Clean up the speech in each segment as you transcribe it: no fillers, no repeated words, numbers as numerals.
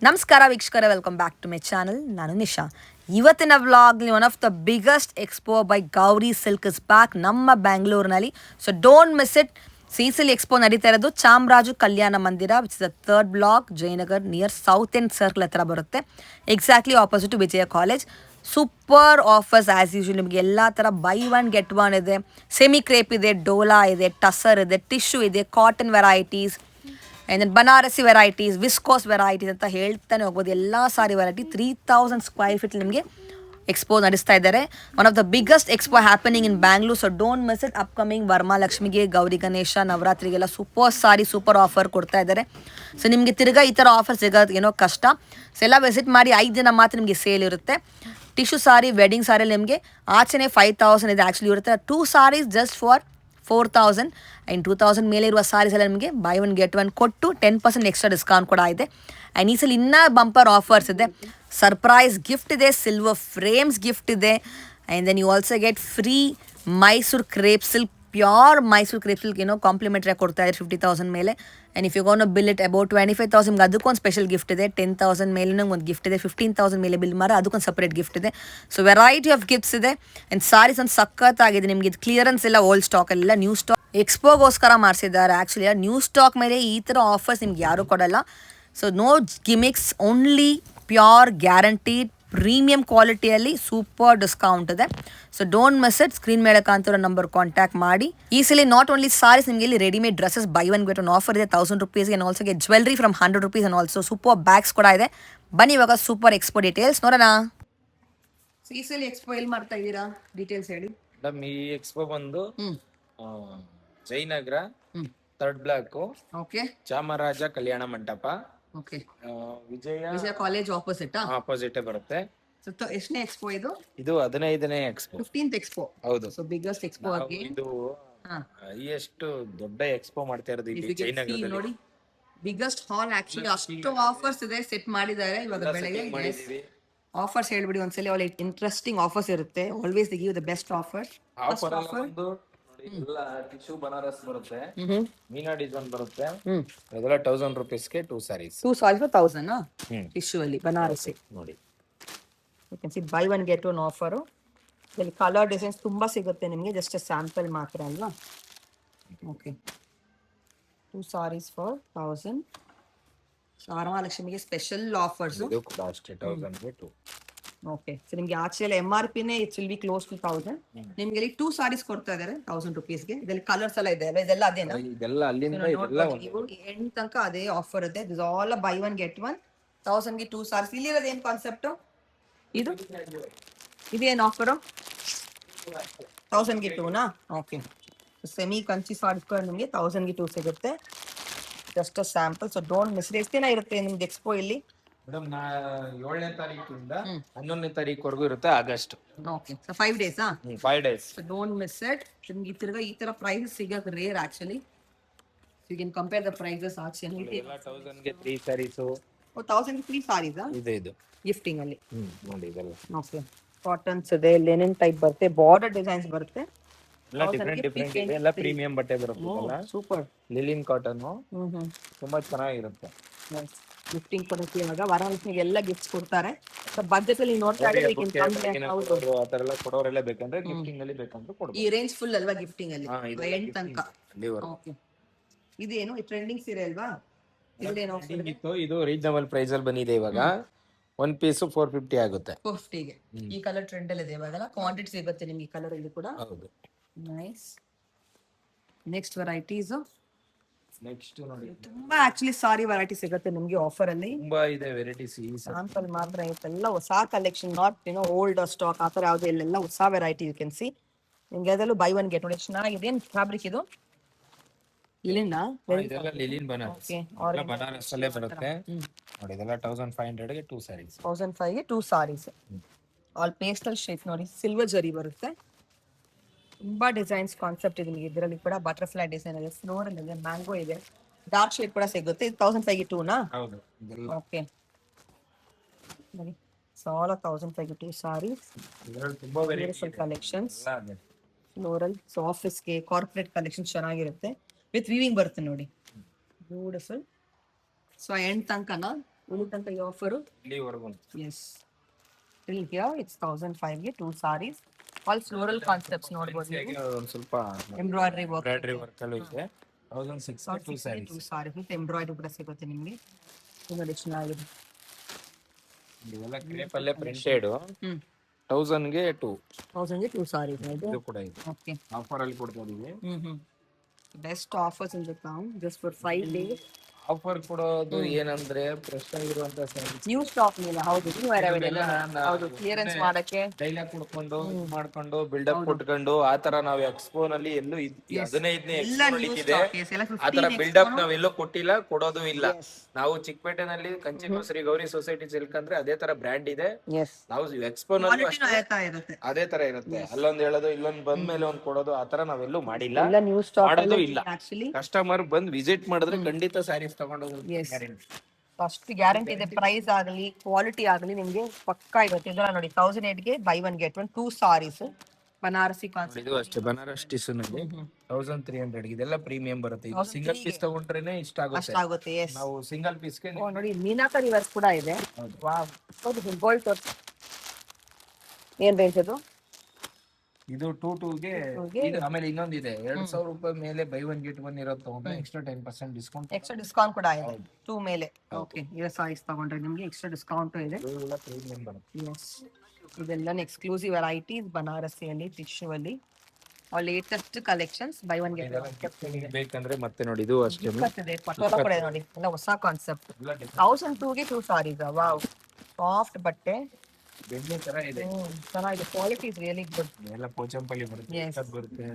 ನಮಸ್ಕಾರ ವೀಕ್ಷಕರೇ, welcome back to my channel. ನಾನು ನಿಶಾ. ಇವತ್ತಿನ ವ್ಲಾಗ್ಲಿ one of the biggest expo by Gauri silk is back ನಮ್ಮ ಬ್ಯಾಂಗ್ಳೂರಿನಲ್ಲಿ. So don't miss it. ಸಿಸಿಲಿ ಎಕ್ಸ್ಪೋ ನಡೀತಾ ಇರೋದು Chamaraju Kalyana Mandira, which is the third block, Jayanagar near south end circle ಹತ್ರ ಬರುತ್ತೆ. Exactly opposite Vijaya college. Super offers as usual. ನಿಮಗೆ ಎಲ್ಲ ಥರ ಬೈ ಒನ್ ಗೆಟ್ ಒನ್ ಇದೆ. ಸೆಮಿ ಕ್ರೇಪ್ ಇದೆ, ಡೋಲಾ ಇದೆ, ಟಸರ್ ಇದೆ, ಟಿಶ್ಯೂ ಇದೆ, cotton varieties, and then Banarasi varieties, viscose varieties ಅಂತ ಹೇಳ್ತಾನೆ ಹೋಗ್ಬೋದು. ಎಲ್ಲ ಸಾರಿ ವೆರೈಟಿ 3000 ಸ್ಕ್ವೇರ್ ಫೀಟ್ ನಿಮಗೆ ಎಕ್ಸ್ಪೋ ನಡೆಸ್ತಾ ಇದ್ದಾರೆ. One of the biggest expo happening in Bangalore. So don't miss it. Upcoming ವರಮಹಾಲಕ್ಷ್ಮಿಗೆ, ಗೌರಿ ಗಣೇಶ, ನವರಾತ್ರಿಗೆಲ್ಲ ಸೂಪರ್ ಆಫರ್ ಕೊಡ್ತಾ ಇದ್ದಾರೆ. ಸೊ ನಿಮಗೆ ತಿರ್ಗಾ ಈ ಥರ ಆಫರ್ ಸಿಗೋದು ಏನೋ ಕಷ್ಟ. ಸೊ ಎಲ್ಲ ವಿಸಿಟ್ ಮಾಡಿ. 5 ದಿನ ಮಾತ್ರ ನಿಮಗೆ ಸೇಲ್ ಇರುತ್ತೆ. ಟಿಶ್ಯೂ ಸಾರಿ, ವೆಡ್ಡಿಂಗ್ ಸಾರಿಯಲ್ಲಿ ನಿಮಗೆ ಆಚೆನೇ 5000 ಇದೆ ಆ್ಯಕ್ಚುಲಿ ಇರುತ್ತೆ. 2 ಸಾರೀಸ್ ಜಸ್ಟ್ ಫಾರ್ 4000. ಆ್ಯಂಡ್ 2000 ಮೇಲೆ ಇರುವ ಸಾರೀಸ್ ಎಲ್ಲ ನಿಮಗೆ ಬೈ ಒನ್ ಗೆಟ್ ಒನ್ ಕೊಟ್ಟು 10% ಎಕ್ಸ್ಟ್ರಾ ಡಿಸ್ಕೌಂಟ್ ಕೂಡ ಇದೆ. ಆ್ಯಂಡ್ ಈ ಸಲ ಇನ್ನೂ ಬಂಪರ್ ಆಫರ್ಸ್ ಇದೆ. ಸರ್ಪ್ರೈಸ್ ಗಿಫ್ಟ್ ಇದೆ, ಸಿಲ್ವರ್ ಫ್ರೇಮ್ಸ್ ಗಿಫ್ಟ್ ಇದೆ. And then you also get free Mysuru crepe silk, pure Mysuru crepe silk complimentary ಕೊಡ್ತಾ ಇದ್ದಾರೆ 50,000 ಮೇಲೆ. And if you gone bill it about 25,000 ಅದಕ್ಕೊಂದು ಸ್ಪೆಷಲ್ ಗಿಫ್ಟ್ ಇದೆ. 10,000 ಮೇಲೆ ಒಂದು ಗಿಫ್ಟ್ ಇದೆ. 15,000 ಮೇಲೆ ಬಿಲ್ ಮಾರ ಅದಕ್ಕೊಂದು ಸಪ್ರೇಟ್ ಗಿಫ್ಟ್ ಇದೆ. ಸೊ ವೆರೈಟಿ ಆಫ್ ಗಿಫ್ಟ್ಸ್ ಇದೆ. ಆ್ಯಂಡ್ ಸಾರೀಸ್ ಒಂದು ಸಖತ್ತಾಗಿದೆ. ನಿಮಗೆ ಇದು ಕ್ಲಿಯರೆನ್ಸ್ ಎಲ್ಲ ಓಲ್ಡ್ ಸ್ಟಾಕ್ ಎಲ್ಲ ನ್ಯೂ ಸ್ಟಾಕ್ ಎಕ್ಸ್ಪೋಗೋಸ್ಕರ ಮಾಡಿಸಿದ್ದಾರೆ. ಆ್ಯಕ್ಚುಲಿ ನ್ಯೂ ಸ್ಟಾಕ್ ಮೇಲೆ ಈ ಥರ ಆಫರ್ಸ್ ನಿಮ್ಗೆ ಯಾರೂ ಕೊಡಲ್ಲ. So no gimmicks, only pure guaranteed premium ಕ್ವಾಲಿಟಿಯಲ್ಲಿ ಸೂಪರ್ ಡಿಸ್ಕೌಂಟ್ ಇದೆ. So don't miss it. Screen ಮೇಲೆ ಕಾಣ್ತಿರೋ ನಂಬರ್ ಕಾಂಟ್ಯಾಕ್ಟ್ ಮಾಡಿ. ಈ ಸಲ ನಾಟ್ ಓನ್ಲಿ ಸಾರೀಸ್, ನಿಮಗೆ ಇಲ್ಲಿ readymade dresses by one get one offer ಇದೆ 1000 rupees. And also get jewellery from 100 rupees. And also super bags ಕೂಡ ಇದೆ. ಬನ್ನಿ ಇವಾಗ ಸೂಪರ್ ಎಕ್ಸ್ಪೋ ಡೀಟೇಲ್ಸ್ ನೋಡೋಣ. ಈ ಸಲ ಎಕ್ಸ್ಪೋ ಎಲ್ಲಿ ಮಾಡ್ತಾ ಇದ್ದೀರಾ, ಡೀಟೇಲ್ಸ್ ಹೇಳಿ. ಮೇಡಮ್, ಈ ಎಕ್ಸ್ಪೋ ಬಂದು Jayanagar third block, okay, Chamaraja Kalyana Mantapa, okay, ವಿಜಯ ಕಾಲೇಜ್ ಆಪೋಸಿಟ್ ಬರುತ್ತೆ. ಎಷ್ಟನೇ ಎಕ್ಸ್ಪೋ ಇದು? ಇದು 15ನೇ ಎಕ್ಸ್ಪೋ, 15th ಎಕ್ಸ್ಪೋ. ಹೌದು. ಸೊ ಬಿಗ್ಗೆಸ್ಟ್ ಎಕ್ಸ್ಪೋ ಆಗಿ ಇದು ಹೈಯೆಸ್ಟ್ ದೊಡ್ಡ ಎಕ್ಸ್ಪೋ ಮಾಡ್ತಾ ಇರೋದು ಇಲ್ಲಿ ಜಯನಗರದಲ್ಲಿ. ನೋಡಿ, ಬಿಗ್ಗೆಸ್ಟ್ ಹಾಲ್ ಆಕ್ಚುಲಿ. ಅಷ್ಟು ಆಫರ್ಸ್ ಇದೆ, ಸೆಟ್ ಮಾಡಿದ್ದಾರೆ ಇವಾಗ ಬೆಳಗ್ಗೆ. ಆಫರ್ಸ್ ಹೇಳ್ಬಿಡಿ ಒಂದ್ಸಲಿ. ಆಲ್ ಇಂಟ್ರೆಸ್ಟಿಂಗ್ ಆಫರ್ಸ್ ಇರುತ್ತೆ. Always they give the best offer. Offer ಒಂದು ಎಲ್ಲ ಟಿಶ್ಯೂ ಬನಾರಸ್ ಬರುತ್ತೆ, ಮೀನಾ ಡಿಸೈನ್ ಬರುತ್ತೆ. ಅದೆಲ್ಲ 1000 rupees ಗೆ 2 sarees. 2 sarees for 1000 ಟಿಶ್ಯೂ ಅಲ್ಲಿ ಬನಾರಸಿ ನೋಡಿ. You can see buy one get one offer. ಇಲ್ಲಿ ಕಲರ್ ಡಿಸೈನ್ಸ್ ತುಂಬಾ ಸಿಗುತ್ತೆ ನಿಮಗೆ, ಜಸ್ಟ್ ಸ್ಯಾಂಪಲ್ ಮಾತ್ರ ಅಲ್ವಾ. Okay, 2 sarees for 1000. ವರಮಹಾಲಕ್ಷ್ಮಿಗೆ ಸ್ಪೆಷಲ್ ಆಫರ್ಸ್. ಇದು ಕಾಸ್ಟ್ 1000 ಗೆ 2. ಓಕೆ, ಸೊ ನಿಮಗೆ ಆಚೆ ಎಲ್ಲ MRP it's will be close to 1000. ನಿಮಗೆ ಇಲ್ಲಿ 2 sarees ಕೊಡ್ತಾ ಇದ್ದಾರೆ 1000 rupees ಗೆ. ಇದರಲ್ಲಿ ಕಲರ್ಸ್ ಎಲ್ಲ ಇದೆ ಅಲ್ವಾ, ಇದೆಲ್ಲ ಅದೇನಾ? ಇದೆಲ್ಲ ಅಲ್ಲಿಂದ ಇದೆಲ್ಲ ಎಂಡ್ ತನಕ ಅದೇ ಆಫರ್ ಇದೆ. This all by one get one 1000 ಗೆ 2 sarees. ಇಲ್ಲಿ ಇರೋದು ಏನು ಕಾನ್ಸೆಪ್ಟ್ ಇದು? ಇದೇನು ಆಫರು? 1000 ಗೆ 2 ನಾ? ಓಕೆ, ಸೆಮಿ ಕಂಚಿ ಸಾರೀಸ್ ಕೂಡ ನಿಮಗೆ 1000 ಗೆ 2 ಸಿಗುತ್ತೆ. Just sample. So don't miss. ಎಷ್ಟು ದಿನ ಇರುತ್ತೆ ನಿಮ್ದು ಎಕ್ಸ್ಪೋ ಇಲ್ಲಿ? ಮೇಡಮ್, 7ನೇ ತಾರೀಕಿಂದ 11ನೇ ತಾರೀಕುವರೆಗೂ ಇರುತ್ತೆ, August. Okay, so 5 days. 5 days. So don't miss it. ನಿಮ್ಗೆ ತಿರ್ಗಾ ಈ ತರ ಪ್ರೈಸಸ್ ಸಿಗೋದು rare actually. You can compare the prices ಆಚೆ. ಎಲ್ಲ 1000 ಗೆ 3 sarees. 1000 ಗೆ 3 sarees ಇದು ಗಿಫ್ಟಿಂಗ್ ಅಲ್ಲಿ. ನೋಡಿ, ಇದೆಲ್ಲ ಓಕೆ, ಕಾಟನ್ಸ್ ಇದೆ, ಲೆನಿನ್ ಟೈಪ್ ಬರುತ್ತೆ, ಬಾರ್ಡರ್ ಡಿಸೈನ್ಸ್ ಬರುತ್ತೆ. ಎಲ್ಲ ಡಿಫ್ರೆಂಟ್ ಇದೆ. ಎಲ್ಲ ಪ್ರೀಮಿಯಂ ಬಟ್ಟೆ ಬರುತ್ತೆ. ಸೂಪರ್ ಲಿಲಿನ್ ಕಾಟನ್ ತುಂಬಾ ಚೆನ್ನಾಗಿರುತ್ತೆ. ಗಿಫ್ಟಿಂಗ್ ಕೊಡಕ್ಕೆ ಇವಾಗ ವರಮಹಾಲಕ್ಷ್ಮಿಗೆ ಎಲ್ಲ ಗಿಫ್ಟ್ಸ್ ಕೊಡ್ತಾರೆ. ಸೊ ಬಜೆಟ್ ಅಲ್ಲಿ ನೋಡ್ತಾ ಇದ್ರೆ ಆತರ ಎಲ್ಲ ಕೊಡೋರೆಲ್ಲ ಬೇಕಂದ್ರೆ ಗಿಫ್ಟಿಂಗ್ ಅಲ್ಲಿ ಬೇಕಂದ್ರೆ ಕೊಡ್ಬೋದು. ಈ ರೇಂಜ್ ಫುಲ್ ಅಲ್ವಾ ಗಿಫ್ಟಿಂಗ್ ಅಲ್ಲಿ ಎಂಡ್ ತನಕ. ಓಕೆ, ಇದೇನು ಟ್ರೆಂಡಿಂಗ್ ಸೀರೆ ಅಲ್ವಾ? ಇತ್ತು, ಇದು ರೀಸನಬಲ್ ಪ್ರೈಸ್ ಅಲ್ಲಿ ಬಂದಿದೆ ಇವಾಗ. 1 piece 450 ಆಗುತ್ತೆ. 450 ಗೆ. ಈ ಕಲರ್ ಟ್ರೆಂಡ್ ಅಲ್ಲಿ ಇದೆ ಇವಾಗೆಲ್ಲ. ಕ್ವಾಂಟಿಟಿ ಸಿಗುತ್ತೆ ನಿಮಗೆ ಈ ಕಲರ್ ಇಲ್ಲಿ ಕೂಡ. ಹೌದು, ನೈಸ್. Next varieties. ನೆಕ್ಸ್ಟ್ ನೋಡಿ, ತುಂಬಾ ಆಕ್ಚುಲಿ ಸಾರಿ ವೆರೈಟಿ ಸಿಗುತ್ತೆ ನಿಮಗೆ ಆಫರ್ ಅಲ್ಲಿ. ತುಂಬಾ ಇದೆ ವೆರೈಟೀಸ್. ಸ್ಯಾಂಪಲ್ ಮಾತ್ರ ಇರುತ್ತೆಲ್ಲ ಹೊಸ ಕಲೆಕ್ಷನ್, ನಾಟ್ ಓಲ್ಡ್ ಸ್ಟಾಕ್ ಆತರ ಯಾವ್ದು. ಇಲ್ಲೆಲ್ಲ ಹೊಸ ವೆರೈಟಿ ಯು ಕ್ಯಾನ್ ಸಿ. ನಿಮ್ಗೆ ಅದರಲ್ಲೂ ಬೈ ಒನ್ ಗೆಟ್ ಒನ್. ಎಷ್ಟು ಚೆನ್ನಾಗಿದೆ. ಏನು ಫ್ಯಾಬ್ರಿಕ್ ಇದು? ಲಿಲಿನ್ ಬನಾರಸ್. ಬನಾರಸ್ ಅಲ್ಲೇ ಬರುತ್ತೆ ನೋಡಿ. ಇದೆಲ್ಲ 1500 ಗೆ 2 sarees. 1005 ಗೆ 2 sarees. ಆಲ್ ಪೇಸ್ಟಲ್ ಶೇಡ್ ನೋಡಿ, ಸಿಲ್ವರ್ ಜರಿ ಬರುತ್ತೆ. ತುಂಬಾ ಡಿಸೈನ್ಸ್ ಕಾನ್ಸೆಪ್ಟ್ ಇದೆ ನಿಮಗೆ. ಇದರಲ್ಲಿ ಕೂಡ ಬಟರ್ಫ್ಲೈ ಡಿಸೈನ್ ಇದೆ, ಫ್ಲೋರಲ್ ಇದೆ, ಮ್ಯಾಂಗೋ ಇದೆ, ಡಾರ್ಕ್ ಶೇಡ್ ಕೂಡ ಸಿಗುತ್ತೆ. 1005 ಗೆ 2 ನಾ? ಹೌದು. ಓಕೆ, ನೋಡಿ, ಸಾಲ 1005 ಗೆ 2 sarees. ಇದರಲ್ಲಿ ತುಂಬಾ ವೆರೈಟಿ ಕಲೆಕ್ಷನ್ಸ್. ಫ್ಲೋರಲ್, ಸೊ ಆಫೀಸ್ಗೆ ಕಾರ್ಪೊರೇಟ್ ಕಲೆಕ್ಷನ್ ಚೆನ್ನಾಗಿರುತ್ತೆ. ವಿತ್ ವೀವಿಂಗ್ ಬರುತ್ತೆ ನೋಡಿ, ಬ್ಯೂಟಿಫುಲ್. ಸೊ ಎಂಡ್ ತನಕನ ಇಲ್ಲಿ ತನಕ ಈ ಆಫರು. ಇಲ್ಲಿವರೆಗೂ ಎಸ್, till here it's 1005ಗೆ 2 sarees. ಆಲ್ ಫ್ಲೋರಲ್ ಕಾನ್ಸೆಪ್ಟ್ಸ್ ನೋಡ್ಬೋದು ನೀವು. ಒಂದು ಸ್ವಲ್ಪ ಎಂಬ್ರಾಯ್ಡ್ರಿ ವರ್ಕ್ ವರ್ಕ್ ಅಲ್ಲೂ ಇದೆ. 1600 2 ಸ್ಯಾರೀಸ್. 2 sarees ವಿತ್ ಎಂಬ್ರಾಯ್ಡ್ರಿ ಕೂಡ ಸಿಗುತ್ತೆ ನಿಮಗೆ. ನೋಡಿ ಚೆನ್ನಾಗಿದೆ. ಇವೆಲ್ಲ ಕ್ರೇಪ್ ಅಲ್ಲೇ ಪ್ರಿಂಟೆಡ್. 1000ಗೆ 2. 1000ಗೆ 2 sarees ಇದು ಕೂಡ ಇದೆ. ಓಕೆ, ಆಫರ್ ಅಲ್ಲಿ ಕೊಡ್ತಾ ಇದೀವಿ. Best offers in the town just for 5 days. Offer ಕೊಡೋದು ಏನಂದ್ರೆ ಫ್ರೆಶ್ ಆಗಿರುವಂತ ಸ್ಯಾರೀಸ್ ನ್ಯೂ ಸ್ಟಾಕ್ ಮೇಲೆ. ಹೌದು, ನ್ಯೂ ಅರೈವಲ್ ಎಲ್ಲ. ಹೌದು, ಕ್ಲಿಯರೆನ್ಸ್ ಮಾಡಕ್ಕೆ ಡೈಲಾಗ್ ಕೊಡ್ಕೊಂಡು ಮಾಡ್ಕೊಂಡು ಬಿಲ್ಡಪ್ ಕೊಟ್ಕೊಂಡು ಆತರ ನಾವು ಎಕ್ಸ್ಪೋ ನಲ್ಲಿ ಎಲ್ಲೂ 15ನೇ ಎಕ್ಸ್ಪೋ ನಡೀತಿದೆ. ಆತರ ಬಿಲ್ಡಪ್ ನಾವ್ ಎಲ್ಲೂ ಕೊಟ್ಟಿಲ್ಲ, ಕೊಡೋದು ಇಲ್ಲ. ನಾವು ಚಿಕ್ಕಪೇಟೆನಲ್ಲಿ ಕಂಚಿಕೋಸರಿ ಗೌರಿ ಸೊಸೈಟಿ ಸಿಲ್ಕ್ ಅಂದ್ರೆ ಅದೇ ತರ ಬ್ರ್ಯಾಂಡ್ ಇದೆ. ನಾವು ಎಕ್ಸ್ಪೋ ನಲ್ಲಿ ಅದೇ ತರ ಇರುತ್ತೆ. ಅಲ್ಲೊಂದ್ ಹೇಳೋದು ಇಲ್ಲೊಂದ್ ಬಂದ್ಮೇಲೆ ಒಂದ್ ಕೊಡೋದು ಆತರ ನಾವೆಲ್ಲೂ ಮಾಡಿಲ್ಲ, ಮಾಡೋದು ಇಲ್ಲ. ಕಸ್ಟಮರ್ ಬಂದ್ ವಿಸಿಟ್ ಮಾಡಿದ್ರೆ ಖಂಡಿತ ಸ್ಯಾರೀಸ್ ತಗೊಂಡು ಅಷ್ಟು ಗ್ಯಾರಂಟಿ ಇದೆ. ಪ್ರೈಸ್ ಆಗಲಿ ಕ್ವಾಲಿಟಿ ಆಗಲಿ ನಿಮ್ಗೆ ಪಕ್ಕಾ ಇರುತ್ತೆ. ಇದೆಲ್ಲ ನೋಡಿ 1008ಗೆ buy 1 get 1 2 sarees Banarasi concept. ಇದು ಅಷ್ಟೇ ಬನಾರಸ್ ಟಿಸ್ನಲ್ಲಿ 1300 ಇದೆಲ್ಲ ಪ್ರೀಮಿಯಂ ಬರುತ್ತೆ. ಇದು ಸಿಂಗಲ್ ಪೀಸ್ ತಗೊಂಡ್ರೇನೆ ಇಷ್ಟ ಆಗುತ್ತೆ. ನಾವು ಸಿಂಗಲ್ ಪೀಸ್ ಗೆ ನೋಡಿ ಮೀನಾಕರಿ ವರ್ಕ್ ಕೂಡ ಇದೆ. ವಾವ್, ಹೌದು ಗೋಲ್ಡ್ ಟೋರ್. ಏನ್ ರೇಂಜ್ ಅದು? ಇದು 22ಗೆ ಇದು. ಆಮೇಲೆ ಇನ್ನೊಂದಿದೆ 2000 ರೂಪಾಯಿ ಮೇಲೆ ಬೈ 1 get 1 ಇರೋದು ತಗೊಂಡ್ರೆ ಎಕ್ಸ್ಟ್ರಾ 10% ಡಿಸ್ಕೌಂಟ್. ಎಕ್ಸ್ಟ್ರಾ ಡಿಸ್ಕೌಂಟ್ ಕೂಡ ಇದೆ 2 ಮೇಲೆ. ಓಕೆ, ಇದರ ಸೈಜ್ ತಗೊಂಡ್ರೆ ನಿಮಗೆ ಎಕ್ಸ್ಟ್ರಾ ಡಿಸ್ಕೌಂಟ್ ಇದೆ. ಇದೆಲ್ಲ ಪ್ರೀಮಿಯಂ ಬರುತ್ತೆ. ಎಸ್, ಇದೆಲ್ಲ ಎಕ್ಸ್ಕ್ಲೂಸಿವ್ ವೆರೈಟೀಸ್ ಬನಾರಸಿಯಲ್ಲಿ ಟಿಶ್ಯೂ ಅಲ್ಲಿ ಲೇಟೆಸ್ಟ್ ಕಲೆಕ್ಷನ್ಸ್ ಬೈ 1 get 1 ಬೇಕಂದ್ರೆ ಮತ್ತೆ ನೋಡಿ ಇದು ಅಷ್ಟೇ ಪಟೋಲ ಕೂಡ ಇದೆ ನೋಡಿ. ಎಲ್ಲ ಹೊಸ ಕಾನ್ಸೆಪ್ಟ್. 1002ಗೆ 2 sarees. ವಾವ್, ಸಾಫ್ಟ್ ಬಟ್ಟೆ ಬೆಣ್ಣೆ ತರ ಇದೆ. ಚೆನ್ನಾಗಿದೆ. Quality is really good. ಎಲ್ಲ ಪೋಚಂಪಲ್ಲಿ ಬರುತ್ತೆ, ಬರುತ್ತೆ.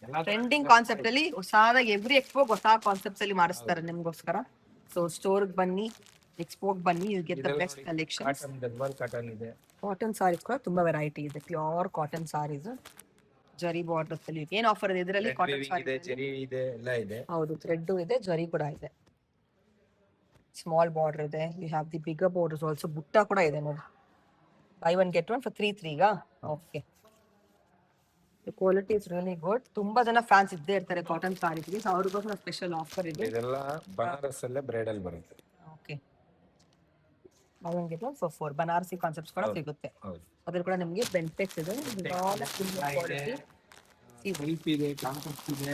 ಎಲ್ಲ ಟ್ರೆಂಡಿಂಗ್ ಕಾನ್ಸೆಪ್ಟ್ ಅಲ್ಲಿ ಹೊಸದಾಗಿ ಎವ್ರಿ ಎಕ್ಸ್ಪೋ ಹೊಸ ಕಾನ್ಸೆಪ್ಟ್ಸ್ ಅಲ್ಲಿ ಮಾಡಿಸ್ತಾರೆ ನಿಮ್ಗೋಸ್ಕರ. ಸೊ ಸ್ಟೋರ್ಗೆ ಬನ್ನಿ, ಎಕ್ಸ್ಪೋಗೆ ಬನ್ನಿ, you get the best collection. Cotton Gadwal cotton ಇದೆ. ಕಾಟನ್ ಸಾರೀಸ್ ಕೂಡ ತುಂಬಾ ವೆರೈಟಿ ಇದೆ. ಪ್ಯೂರ್ ಕಾಟನ್ ಸಾರೀಸ್ ಜರಿ ಬಾರ್ಡರ್ಸ್ ಅಲ್ಲಿ. ಏನ್ ಆಫರ್ ಇದೆ ಇದರಲ್ಲಿ? ಕಾಟನ್ ಸಾರಿ ಇದೆ, ಚೆರಿ ಇದೆ, ಎಲ್ಲ ಇದೆ. ಹೌದು, ಥ್ರೆಡ್ ಇದೆ, ಜರಿ ಕೂಡ ಇದೆ. ಸ್ಮಾಲ್ ಬಾರ್ಡರ್ ಇದೆ. You have the bigger borders also. ಬುಟ್ಟ ಕೂಡ ಇದೆ ನೋಡಿ. Buy 1 get 1 for 3 okay, quality is really good. ತುಂಬಾ ಜನ ಫ್ಯಾನ್ಸ್ ಇದ್ದೇ ಇರ್ತಾರೆ ಕಾಟನ್ ಸಾರೀಸ್ಗೆ. ಸೊ ಅವ್ರಿಗೋಸ್ಕರ ಸ್ಪೆಷಲ್ ಆಫರ್ ಇದೆ. ಇದೆಲ್ಲ ಬನಾರಸ್ ಅಲ್ಲೇ ಬ್ರೈಡಲ್ ಬರುತ್ತೆ. Okay, buy 1 get 1 for 4 Banarasi concepts ಕೂಡ ಸಿಗುತ್ತೆ. ಅದ್ರ ಕೂಡ ನಿಮಗೆ ಬೆಂಟೆಕ್ಸ್ ಇದೆ.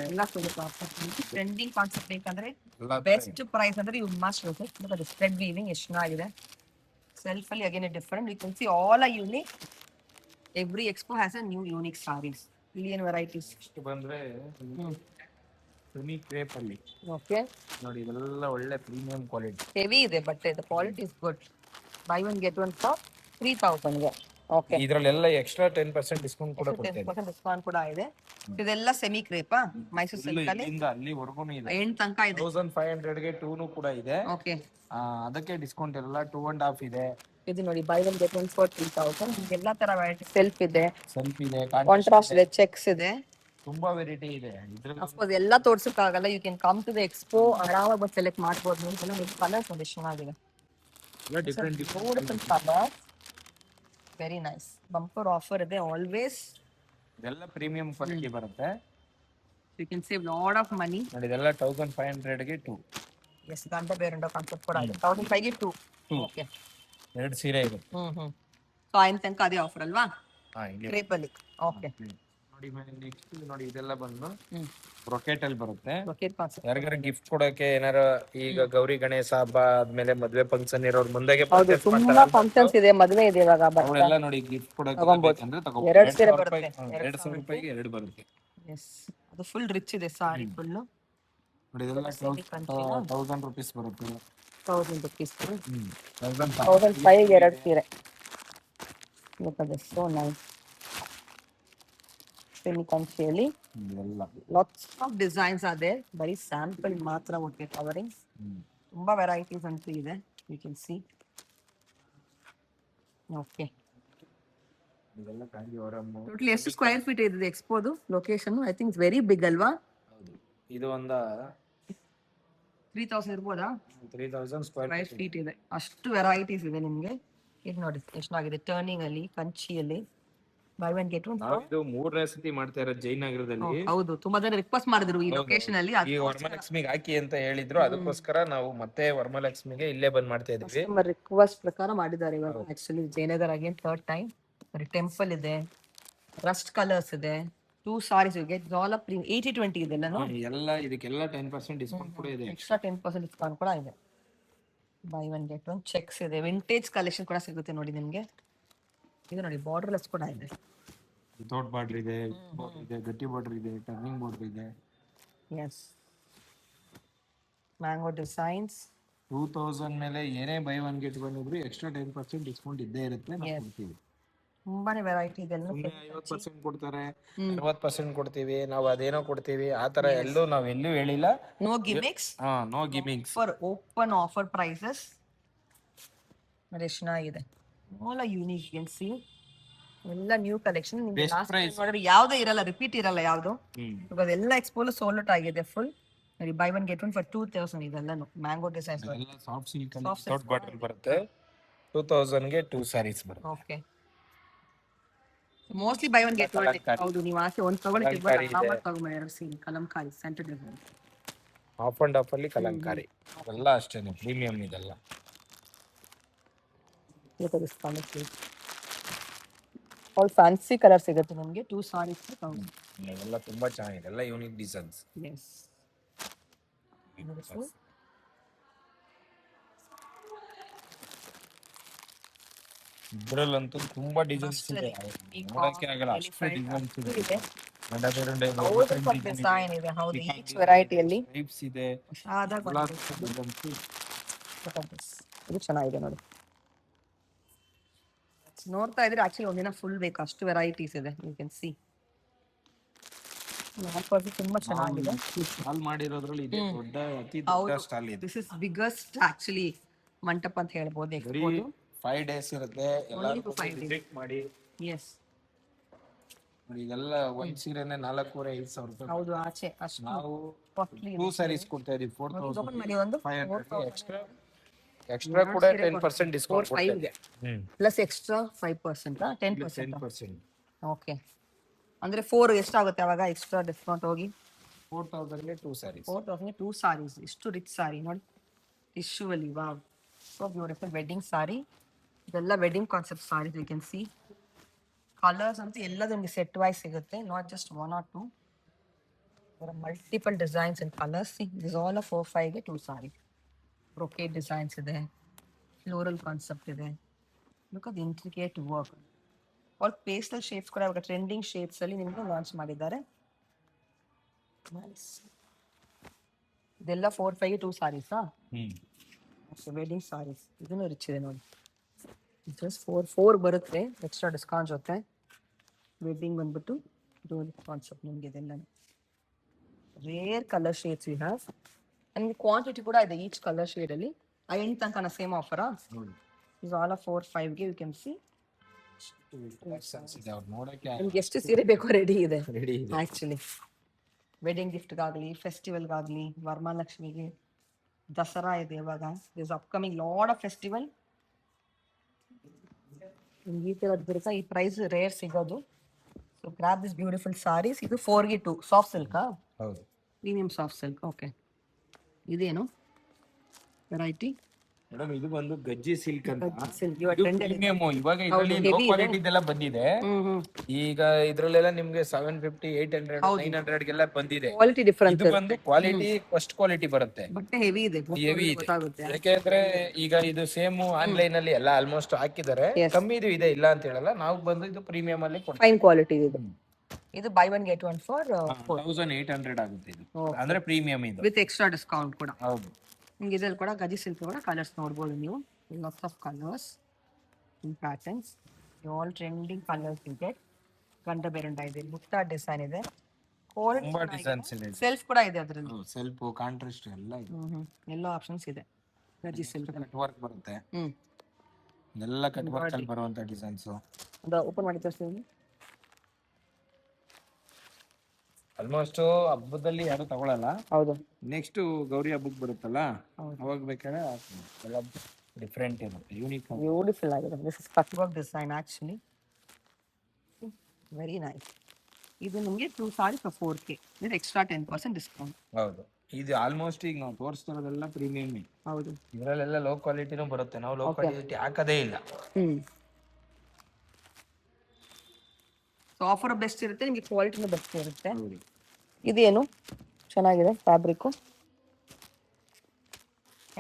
ಎಲ್ಲ ಟ್ರೆಂಡಿಂಗ್ ಕಾನ್ಸೆಪ್ಟ್ ಬೇಕಂದ್ರೆ ಬೆಸ್ಟ್ ಪ್ರೈಸ್ ಅಂದ್ರೆ ಯು ಮಸ್ಟ್ ವಿಸಿಟ್. ಅದು ಸ್ಪ್ರೆಡ್ ವೀವಿಂಗ್ ಎಷ್ಟು ಚೆನ್ನಾಗಿದೆ. Self ಅಲ್ಲಿ again different. You can see all are unique. Every expo has a new unique sarees. Million varieties. ಇಷ್ಟು ಬಂದ್ರೆ ಸೆಮಿ ಕ್ರೇಪ್ ಅಲ್ಲಿ. ಓಕೆ, ನೋಡಿ ಇದೆಲ್ಲ ಒಳ್ಳೆ ಪ್ರೀಮಿಯಂ ಕ್ವಾಲಿಟಿ. ಹೆವಿ ಇದೆ but the quality is good. Buy 1 get 1 for 3000ಗೆ. Okay, ಇದರಲ್ಲೆಲ್ಲ extra 10% discount ಕೂಡ ಕೊಡ್ತಾರೆ. 10% ಡಿಸ್ಕೌಂಟ್ ಕೂಡ ಇದೆ. ಇದೆಲ್ಲ ಸೆಮಿ ಕ್ರೇಪ್ ಮೈಸೂರು ಸಿಲ್ಕ್ ಅಲ್ಲಿ ಇಲ್ಲಿಂದ ಅಲ್ಲಿವರೆಗೂ ಇದೆ. 8 ತನಕ ಇದೆ. 1500ಗೆ 2 ಕೂಡ ಇದೆ. ಓಕೆ, ಅದಕ್ಕೆ ಡಿಸ್ಕೌಂಟ್ ಎಲ್ಲ 2.5 ಇದೆ. ಇದು ನೋಡಿ ಬೈ 1 get 1 for 3000. ಎಲ್ಲ ತರ ವೆರೈಟಿ. ಸೆಲ್ಫ್ ಇದೆ, ಸೆಲ್ಫ್ ಇದೆ, ಕಾಂಟ್ರಾಸ್ಟ್ ಇದೆ, ಚೆಕ್ಸ್ ಇದೆ. ತುಂಬಾ ವೆರೈಟಿ ಇದೆ. ಅಫ್ಕೋರ್ಸ್ ಎಲ್ಲ ತೋರ್ಸಕ್ಕಾಗಲ್ಲ. You can come to the expo, ಆರಾಮಾಗಿ ಬಂದು ಸೆಲೆಕ್ಟ್ ಮಾಡ್ಬೋದು. ನೀವು ಕಲರ್ಸ್ ನೋಡಿ ಚೆನ್ನಾಗಿದೆ. Different colours, very nice. Bumper offer ಇದೆ ಆಲ್ವೇಸ್. ಇದೆಲ್ಲ ಪ್ರೀಮಿಯಂ ಕ್ವಾಲಿಟಿ ಬರುತ್ತೆ. You can save lot of money. ನೋಡಿ ಇದೆಲ್ಲ 1500ಗೆ 2. ಎಸ್, ಗಂಟ ಬೇರೆ ಕಾನ್ಸೆಪ್ಟ್ ಕೂಡ ಇದೆ. 1005ಗೆ 2. ಓಕೆ, 2 ಸೀರೆ ಇದೆ. ಸೊ ಐನ್ ತನಕ ಅದೇ ಆಫರ್ ಅಲ್ವಾ ಕ್ರೇಪ್ ಅಲ್ಲಿ? ಓಕೆ, ನೋಡಿ ನೆಕ್ಸ್ಟ್ ನೋಡಿ ಇದೆಲ್ಲ ಬಂದು ಬ್ರೊಕೆಟ್ ಅಲ್ಲಿ ಬರುತ್ತೆ. ಬ್ರೊಕೆಟ್ ಕಾನ್ಸೆಪ್ಟ್ ಯಾರಿಗಾರ ಗಿಫ್ಟ್ ಕೊಡಕ್ಕೆ ಏನಾರ ಈಗ ಗೌರಿ ಗಣೇಶ ಹಬ್ಬ ಆದ್ಮೇಲೆ ಮದ್ವೆ ಫಂಕ್ಷನ್ ಇರೋರ್ ಮುಂದೆಗೆ ಹೌದು, ತುಂಬಾ ಫಂಕ್ಷನ್ಸ್ ಇದೆ, ಮದುವೆ ಇದೆ ಇವಾಗ. ಅವರೆಲ್ಲ ನೋಡಿ ಗಿಫ್ಟ್ ಕೊಡಕ್ಕೆ ಬೇಕಂದ್ರೆ ತಗೋಬಹುದು. 2 ಸೀರೆ ಬರುತ್ತೆ. 2000 ರೂಪಾಯಿಗೆ 2 ಬರುತ್ತೆ. ಎಸ್, ಅದು ಫುಲ್ ರಿಚ್ ಇದೆ ಸಾರಿ ಫುಲ್. ನೋಡಿ ಇದೆಲ್ಲ 1000 ರೂಪೀಸ್ ಬರುತ್ತೆ. 1000 ರೂಪೀಸ್. 1005ಗೆ 2 ಸೀರೆ. Look at this, so nice. Semi ಕಂಚಿಯಲ್ಲಿ lots of designs are there. ಬರೀ ಸ್ಯಾಂಪಲ್ ಮಾತ್ರ ಒಟ್ಟಿಗೆ ಕವರಿಂಗ್. ತುಂಬಾ ವೆರೈಟೀಸ್ ಅಂತೂ ಇದೆ. You can see. Okay, totally ಎಷ್ಟು ಸ್ಕ್ವೇರ್ ಫೀಟ್ ಇದೆ ಎಕ್ಸ್ಪೋದು location? I think very big ಅಲ್ವಾ? ಇದು ಒಂದ 3000 ಇರ್ಬೋದಾ? 3000 ಸ್ಕ್ವೇರ್ ಫೀಟ್ ಇದೆ. ಅಷ್ಟು ವೆರೈಟೀಸ್ ಇದೆ ನಿಮಗೆ. ಇದು ನೋಡಿ ಎಷ್ಟು ಚೆನ್ನಾಗಿದೆ. ಟರ್ನಿಂಗ್ ಅಲ್ಲಿ, ಕಂಚಿಯಲ್ಲಿ ಬೈ ಒನ್ ಗೆಟ್ ಒನ್. ನಾವಿದು 3ನೇ ಸತಿ ಮಾಡ್ತಾ ಇರೋದು ಜಯನಗರದಲ್ಲಿ. ಹೌದು, ತುಂಬಾ ಜನ ರಿಕ್ವೆಸ್ಟ್ ಮಾಡಿದ್ರು ಈ ಲೊಕೇಶನ್ ಅಲ್ಲಿ. ಈ ವರಮಹಾಲಕ್ಷ್ಮಿಗೆ ಹಾಕಿ ಅಂತ ಹೇಳಿದ್ರು, ಅದಕ್ಕೋಸ್ಕರ ನಾವು ಮತ್ತೆ ವರಮಹಾಲಕ್ಷ್ಮಿಗೆ ಇಲ್ಲೇ ಬಂದ್ ಮಾಡ್ತಾ ಇದೀವಿ. ಕಸ್ಟಮರ್ ರಿಕ್ವೆಸ್ಟ್ ಪ್ರಕಾರ ಮಾಡಿದ್ದಾರೆ ಇವಾಗ. Actually Jayanagar again third time. Temple ಇದೆ, ರಸ್ಟ್ ಕಲರ್ಸ್ ಇದೆ, 2 ಸಾರೀಸ್ ಇದೆ. ಆಲ್ ಆಫ್ 80-20 ಇದೆ ಎಲ್ಲಾನು. ಎಲ್ಲ ಇದಕ್ಕೆಲ್ಲ 10% ಡಿಸ್ಕೌಂಟ್ ಕೂಡ ಇದೆ. ಎಕ್ಸ್ಟ್ರಾ 10% ಡಿಸ್ಕೌಂಟ್ ಕೂಡ ಇದೆ. By one get one cheques ಇದೆ, ವಿಂಟೇಜ್ ಕಲೆಕ್ಷನ್ ಕೂಡ ಸಿಗುತ್ತೆ ನೋಡಿ ನಿಮ್ಗೆ. ಇದು ನೋಡಿ ಬಾರ್ಡರ್ಲೆಸ್ ಕೂಡ ಇದೆ. ವಿತೌಟ್ ಬಾರ್ಡರ್ ಇದೆ, ಗಟ್ಟಿ ಬಾರ್ಡರ್ ಇದೆ, ಟರ್ನಿಂಗ್ ಬಾರ್ಡರ್ ಇದೆ. Yes, mango designs. 2000 ಮೇಲೆ ಏನೇ ಬೈ ಒನ್ ಗೆಟ್ ಒನ್ ಇದ್ರು ಎಕ್ಸ್ಟ್ರಾ 10% ಡಿಸ್ಕೌಂಟ್ ಇದ್ದೇ ಇರುತ್ತೆ. ನಾವು ಕೊಡ್ತೀವಿ. ತುಂಬಾನೇ ವೆರೈಟಿ ಇದೆ. 50% ಕೊಡ್ತಾರೆ, 60% ಕೊಡ್ತೀವಿ, ನಾವು ಅದೇನೋ ಕೊಡ್ತೀವಿ. ಆ ತರ ನಾವ್ ಎಲ್ಲೂ ಹೇಳಿಲ್ಲ. No gimmicks. No gimmicks. For open offer prices. ನೋಡಿ ಎಷ್ಟು ಚೆನ್ನಾಗಿದೆ. All are unique. You can see ಎಲ್ಲ ನ್ಯೂ ಕಲೆಕ್ಷನ್. ನಿಮ್ಗೆ ಲಾಸ್ಟ್ ಟೈಮ್ ನೋಡಿದ್ರೆ ಯಾವುದೇ ಇರಲ್ಲ, ರಿಪೀಟ್ ಇರಲ್ಲ ಯಾವುದು. ಇವಾಗ ಎಲ್ಲ ಎಕ್ಸ್ಪೋಲು ಸೋಲ್ಡ್ ಔಟ್ ಆಗಿದೆ ಫುಲ್. ನೋಡಿ buy one get one for 2000 ಇದೆಲ್ಲನು. ಮ್ಯಾಂಗೋ ಡಿಸೈನ್ಸ್ ಎಲ್ಲ ಸಾಫ್ಟ್ ಸಿಲ್ಕ್ ಅಲ್ಲಿ ವಿತೌಟ್ ಬಾರ್ಡರ್ ಬರುತ್ತೆ. 2000 ಗೆ 2 ಸ್ಯಾರೀಸ್ ಬರುತ್ತೆ. Okay, mostly buy one get one. ಹೌದು, ನೀವು ಆಸೆ ಒಂದು ತಗೊಳ್ಳಿ, Kalamkari centre design. Of and of ಅಲ್ಲಿ ಕಲಂಕಾರಿ ಎಲ್ಲ ಅಷ್ಟೇನೆ, ಪ್ರೀಮಿಯಂ ಇದೆಲ್ಲ. ಆಲ್ ಫ್ಯಾನ್ಸಿ ಕಲರ್ ಸಿಗುತ್ತೆ ನಿಮಗೆ. 2 ಸಾರೀಸ್ ಎಲ್ಲ ತುಂಬಾ ಚೆನ್ನಾಗಿದೆ, ಎಲ್ಲ ಯೂನಿಕ್ ಡಿಸೈನ್ಸ್. ಎಸ್, ಇದ್ರಲ್ಲಂತೂ ತುಂಬಾ ಡಿಸೈನ್ಸ್ ಇದೆ, ನೋಡಕ್ಕೆ ಆಗಲ್ಲ ಅಷ್ಟು ಡಿಸೈನ್ಸ್ ಇದೆ. ಡಿಸೈನ್ ಇದೆ. ಹೌದು, ಈಚ್ ವೆರೈಟಿಯಲ್ಲಿ ಟೈಪ್ಸ್ ಇದೆ. ಇದು ಚೆನ್ನಾಗಿದೆ ನೋಡಿ. ನೋಡ್ತಾ ಇದ್ರೆ ಆಕ್ಚುಲಿ ಒಂದಿನ ಫುಲ್ ಬೇಕು, ಅಷ್ಟು ವೆರೈಟೀಸ್ ಇದೆ. ಯು ಕ್ಯಾನ್ ಸಿ ತುಂಬಾ ಚೆನ್ನಾಗಿದೆ. ಸ್ಟಾಲ್ ಮಾಡಿರೋದ್ರಲ್ಲಿ ಇದೆ ದೊಡ್ಡ, ಅತಿ ದೊಡ್ಡ ಸ್ಟಾಲ್ ಇದೆ. ದಿಸ್ ಇಸ್ ಬಿಗ್ಗೆಸ್ಟ್ ಆಕ್ಚುಲಿ ಮಂಟಪ ಅಂತ ಹೇಳ್ಬೋದು. 5 days ಇರುತ್ತೆ. ಎಲ್ಲರೂ ವಿಸಿಟ್ ಮಾಡಿ. ಎಸ್, ಇದೆಲ್ಲ ಒಂದ್ ಸೀರೆನೆ 4,500 ರೂಪಾಯಿ. ಹೌದು, ಆಚೆ ಅಷ್ಟು. ನಾವು 2 ಸ್ಯಾರೀಸ್ ಕೊಡ್ತಾ ಇದೀವಿ 4,500. ಎಕ್ಸ್ಟ್ರಾ ಕೂಡ 10% ಡಿಸ್ಕೌಂಟ್ ಕೊಡ್ತೀವಿ. Plus extra 5%, 10%. ಓಕೆ, ಅಂದ್ರೆ 4 ಎಷ್ಟಾಗುತ್ತೆ ಅವಾಗ ಎಕ್ಸ್ಟ್ರಾ ಡಿಸ್ಕೌಂಟ್ ಹೋಗಿ? 4,000 ಗೆ 2 ಸ್ಯಾರೀಸ್. 4,000 ಗೆ 2 ಸಾರೀಸ್. ಇಷ್ಟು ರಿಚ್ ಸಾರಿ ನೋಡಿ, ಟಿಶ್ಯೂ ಅಲ್ಲಿ. Wow, so beautiful wedding sari. ಇದೆಲ್ಲ wedding concept saris. You can see colours ಅಂತ ಎಲ್ಲದೂ ನಿಮಗೆ ಸೆಟ್ ವೈಸ್ ಸಿಗುತ್ತೆ, not just 1 or 2. Multiple designs and colours. This all 4-5 ಗೆ 2 ಸಾರಿ. ಬ್ರೊಕೇಡ್ ಡಿಸೈನ್ಸ್ ಇದೆ, ಫ್ಲೋರಲ್ ಕಾನ್ಸೆಪ್ಟ್ ಇದೆ. Look at intricate work. All pastel shades ಕೂಡ ಇವಾಗ ಟ್ರೆಂಡಿಂಗ್ ಶೇಡ್ಸ್ ಅಲ್ಲಿ ನಿಮಗೆ ಲಾಂಚ್ ಮಾಡಿದ್ದಾರೆ. ಇದೆಲ್ಲ 4-5 ಗೆ 2 ಸಾರೀಸಾ? ವೆಡ್ಡಿಂಗ್ ಸಾರೀಸ್. ಇದನ್ನು ರಿಚ್ ಇದೆ ನೋಡಿ. ಜಸ್ಟ್ 4 ಬರುತ್ತೆ, ಎಕ್ಸ್ಟ್ರಾ ಡಿಸ್ಕೌಂಟ್ ಜೊತೆ. ವೆಡ್ಡಿಂಗ್ ಬಂದ್ಬಿಟ್ಟು ಡೋಲ್ ಕಾನ್ಸೆಪ್ಟ್ ನಿಮಗೆ. ಇದೆಲ್ಲ rare colour shades you have. ನಿಮಗೆ ಕ್ವಾಂಟಿಟಿ ಕೂಡ ಇದೆ ಈಚ್ ಕಲರ್ ಶೇಡ್ ಅಲ್ಲಿ. ಎಂಡ್ ತನಕ ಸೇಮ್ ಆಫರಾ? ಇಸ್ ಆಲ್ 4-5 ಗೆ. ಯು ಕ್ಯಾನ್ ಸಿ ನಿಮ್ಗೆ ಎಷ್ಟು ಸೀರೆ ಬೇಕೋ ರೆಡಿ ಇದೆ ಆಕ್ಚುಲಿ. ವೆಡ್ಡಿಂಗ್ ಗಿಫ್ಟ್ಗಾಗಲಿ, ಫೆಸ್ಟಿವಲ್ಗಾಗಲಿ, ವರಮಹಾಲಕ್ಷ್ಮಿಗೆ, ದಸರಾ ಇದೆ ಇವಾಗ. This upcoming lot of festival. ನಿಮ್ಗೆ ಈ ಥರದ್ದು ಬರುತ್ತಾ, ಈ ಪ್ರೈಸ್ ರೇರ್ ಸಿಗೋದು. So grab this beautiful saris. ಇದು 4 ಗೆ 2 ಸಾಫ್ಟ್ ಸಿಲ್ಕಾ? ಹೌದು, ಪ್ರೀಮಿಯಂ ಸಾಫ್ಟ್ ಸಿಲ್ಕ್. ಓಕೆ, ಇದೇನು ವೆರೈಟಿ? ಮೇಡಮ್ ಇದು ಬಂದು ಗಜ್ಜಿ ಸಿಲ್ಕ್ ಅಂತ. ಪ್ರೀಮಿಯಂ. ಇವಾಗ ಇದರಲ್ಲಿ ಲೋ ಕ್ವಾಲಿಟಿ ಇದೆಲ್ಲ ಬಂದಿದೆ. ಈಗ ಇದ್ರಲ್ಲೆಲ್ಲ ನಿಮ್ಗೆ 750, 800, 900 ಗೆಲ್ಲ ಬಂದಿದೆ. Quality difference. ಇದು ಬಂದು ಕ್ವಾಲಿಟಿ ಫಸ್ಟ್ ಕ್ವಾಲಿಟಿ ಬರುತ್ತೆ, ಬಟ್ಟೆ ಹೆವಿ ಇದೆ. ಹೆವಿ ಇದೆ. ಯಾಕೆಂದ್ರೆ ಈಗ ಇದು ಸೇಮ್ ಆನ್ಲೈನ್ ಅಲ್ಲಿ ಎಲ್ಲ ಆಲ್ಮೋಸ್ಟ್ ಹಾಕಿದ್ದಾರೆ. ಕಮ್ಮಿ ಇದೆ, ಇಲ್ಲ ಅಂತ ಹೇಳಲ್ಲ. ನಾವು ಬಂದು ಇದು ಪ್ರೀಮಿಯಂ ಅಲ್ಲಿ ಫೈನ್ ಕ್ವಾಲಿಟಿ ಇದೆ. ಇದು by one get one for 1800 ಆಗುತ್ತೆ. ಇದು ಅಂದ್ರೆ ಪ್ರೀಮಿಯಂ ಇದು ವಿತ್ ಎಕ್ಸ್ಟ್ರಾ ಡಿಸ್ಕೌಂಟ್ ಕೂಡ. ಹೌದು. ನಿಮ್ಗೆ ಇದ್ರಲ್ಲಿ ಕೂಡ ಗಜಿ ಸಿಲ್ಕ್ ಕೂಡ ಕಲರ್ಸ್ ನೋಡ್ಬೋದು ನೀವು. Lots of colours in patterns. All trending colours ಇದೆ. ಗಂಧ ಬೇರುಂಡ ಇದೆ, ಮುಕ್ತ ಡಿಸೈನ್ ಇದೆ, ತುಂಬಾ ಡಿಸೈನ್ಸ್ ಇದೆ. ಸೆಲ್ಫ್ ಕೂಡ ಇದೆ ಅದರಲ್ಲಿ. ಸೆಲ್ಫ್, ಕಾಂಟ್ರಾಸ್ಟ್ ಎಲ್ಲ ಇದೆ. ಎಲ್ಲ ಆಪ್ಷನ್ಸ್ ಇದೆ. ಗಜಿ ಸಿಲ್ಕ್ ಕಟ್ ವರ್ಕ್ ಬರುತ್ತೆ. ಎಲ್ಲ ಕಟ್ ವರ್ಕ್ ಅಲ್ಲಿ ಬರುವಂತ ಡಿಸೈನ್ಸ್. ಓಪನ್ ಮಾಡಿ ತೋರಿಸ್ತೀನಿ. ಆಲ್ಮೋಸ್ಟ್ ಹಬ್ಬದಲ್ಲಿ ಯಾರು ತಗೊಳಲ್ಲ. ಹೌದು, ನೆಕ್ಸ್ಟ್ ಗೌರಿ ಹಬ್ಬಕ್ಕೆ ಬರುತ್ತಲ್ಲ, ಅವಾಗ ಬೇಕಾದ್ರೆ ಎಲ್ಲ ಡಿಫ್ರೆಂಟ್ ಇರುತ್ತೆ, ಯೂನಿಕ್. ಬ್ಯೂಟಿಫುಲ್ ಆಗಿದೆ. This is cut work design actually. Very nice. ಇದು ನಿಮಗೆ 2 ಸಾರಿ ಫಾರ್ 4K ಇದು ಎಕ್ಸ್ಟ್ರಾ 10% ಡಿಸ್ಕೌಂಟ್. ಹೌದು, ಇದು ಆಲ್ಮೋಸ್ಟ್ ಈಗ ನಾವು ತೋರಿಸ್ತಿರೋದೆಲ್ಲ ಪ್ರೀಮಿಯಂ. ಹೌದು. ಇದರಲ್ಲೆಲ್ಲ ಲೋ ಕ್ವಾಲಿಟಿನೂ ಬರುತ್ತೆ, ನಾವು ಲೋ ಕ್ವಾಲಿಟಿ ಹಾಕೋದೇ ಇಲ್ಲ. ಸೊ ಆಫರ್ ಬೆಸ್ಟ್ ಇರುತ್ತೆ, ನಿಮಗೆ ಕ್ವಾಲಿಟಿನೂ ಬೆಸ್ಟ್ ಇರುತ್ತೆ. ಇದೇನು ಚೆನ್ನಾಗಿದೆ ಫ್ಯಾಬ್ರಿಕ್ಕು,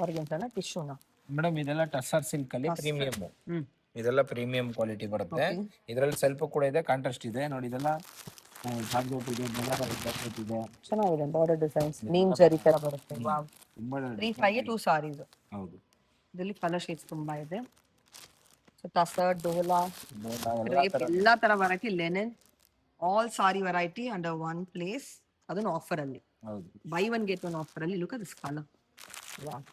ಆರ್ಗೆನ್ಸಾನ ಟಿಶ್ಯೂನಾ? ಮೇಡಮ್ ಇದೆಲ್ಲ ಟಸರ್ ಸಿಲ್ಕ್ ಅಲ್ಲಿ ಪ್ರೀಮಿಯಂ. ಇದೆಲ್ಲ ಪ್ರೀಮಿಯಂ ಕ್ವಾಲಿಟಿ ಬರುತ್ತೆ. ಇದರಲ್ಲಿ ಸ್ವಲ್ಪ ಕೂಡ ಇದೆ, ಕಾಂಟ್ರಾಸ್ಟ್ ಇದೆ ನೋಡಿ. ಇದೆಲ್ಲ ಚೆನ್ನಾಗಿದೆ, ಬಾರ್ಡರ್ ಡಿಸೈನ್ಸ್ ನೀಮ್ ಜರಿ ತರ ಬರುತ್ತೆ. ವಾವ್, 3 5 2 ಸಾರೀಸ್. ಹೌದು, ಇದರಲ್ಲಿ ಕಲರ್ ಶೇಡ್ಸ್ ತುಂಬಾ ಇದೆ. ಸೊ ಟಸರ್, ಡೋಲಾ, ಕ್ರೇಪ್ ಎಲ್ಲ ತರ variety, linen, all sari variety under one place. ಅದನ್ನು ಆಫರ್ ಅಲ್ಲಿ, buy one get one offer ಅಲ್ಲಿ. Look at this colour, wow,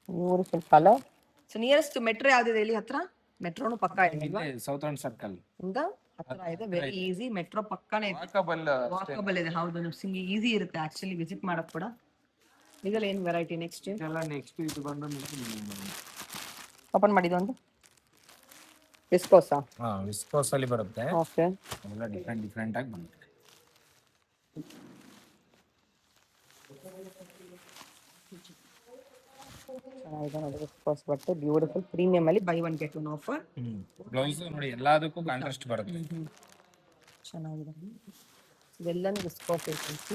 beautiful colour. So nearest metro ಯಾವ್ದಿದೆ ಇಲ್ಲಿ ಹತ್ರ? ಮೆಟ್ರೋನು ಪಕ್ಕ ಇದೆ, ಸೌತ್ ಅಂಡ್ ಸರ್ಕಲ್ ಇಂದ ಹತ್ರ ಇದೆ. ವೆರಿ ಈಸಿ, ಮೆಟ್ರೋ ಪಕ್ಕನೇ ಇದೆ, ವಾಕಬಲ್ ಇದೆ. ಹೌದು, ನಿಮ್ಗೆ ಈಸಿ ಇರುತ್ತೆ ಆಕ್ಚುಲಿ ವಿಸಿಟ್ ಮಾಡಕ್ ಕೂಡ. ಇದೆಲ್ಲ ಏನು ವೆರೈಟಿ ನೆಕ್ಸ್ಟ್? ನೆಕ್ಸ್ಟ್ ಇದು ಬಂದು ಓಪನ್ ಮಾಡಿದ್ದು ಒಂದು ವಿಸ್ಕೋಸಾ? ವಿಸ್ಕೋಸ್ ಅಲ್ಲಿ ಬರುತ್ತೆ. ಓಕೆ, ಎಲ್ಲ ಡಿಫ್ರೆಂಟ್ ಆಗಿ ಬರುತ್ತೆ. ಚೆನ್ನಾಗಿದೆ ನೋಡಿ ವಿಸ್ಕೋಸ್ ಬಟ್ಟೆ, ಬ್ಯೂಟಿಫುಲ್ ಪ್ರೀಮಿಯಂ ಅಲ್ಲಿ buy one get one offer. Blouse ನೋಡಿ ಎಲ್ಲದಕ್ಕೂ ಕಾಂಟ್ರಾಸ್ಟ್ ಬರುತ್ತೆ. ಚೆನ್ನಾಗಿದೆ, ಇದೆಲ್ಲನೂ ವಿಸ್ಕೋಸ್ ಐಟಮ್ಸ್.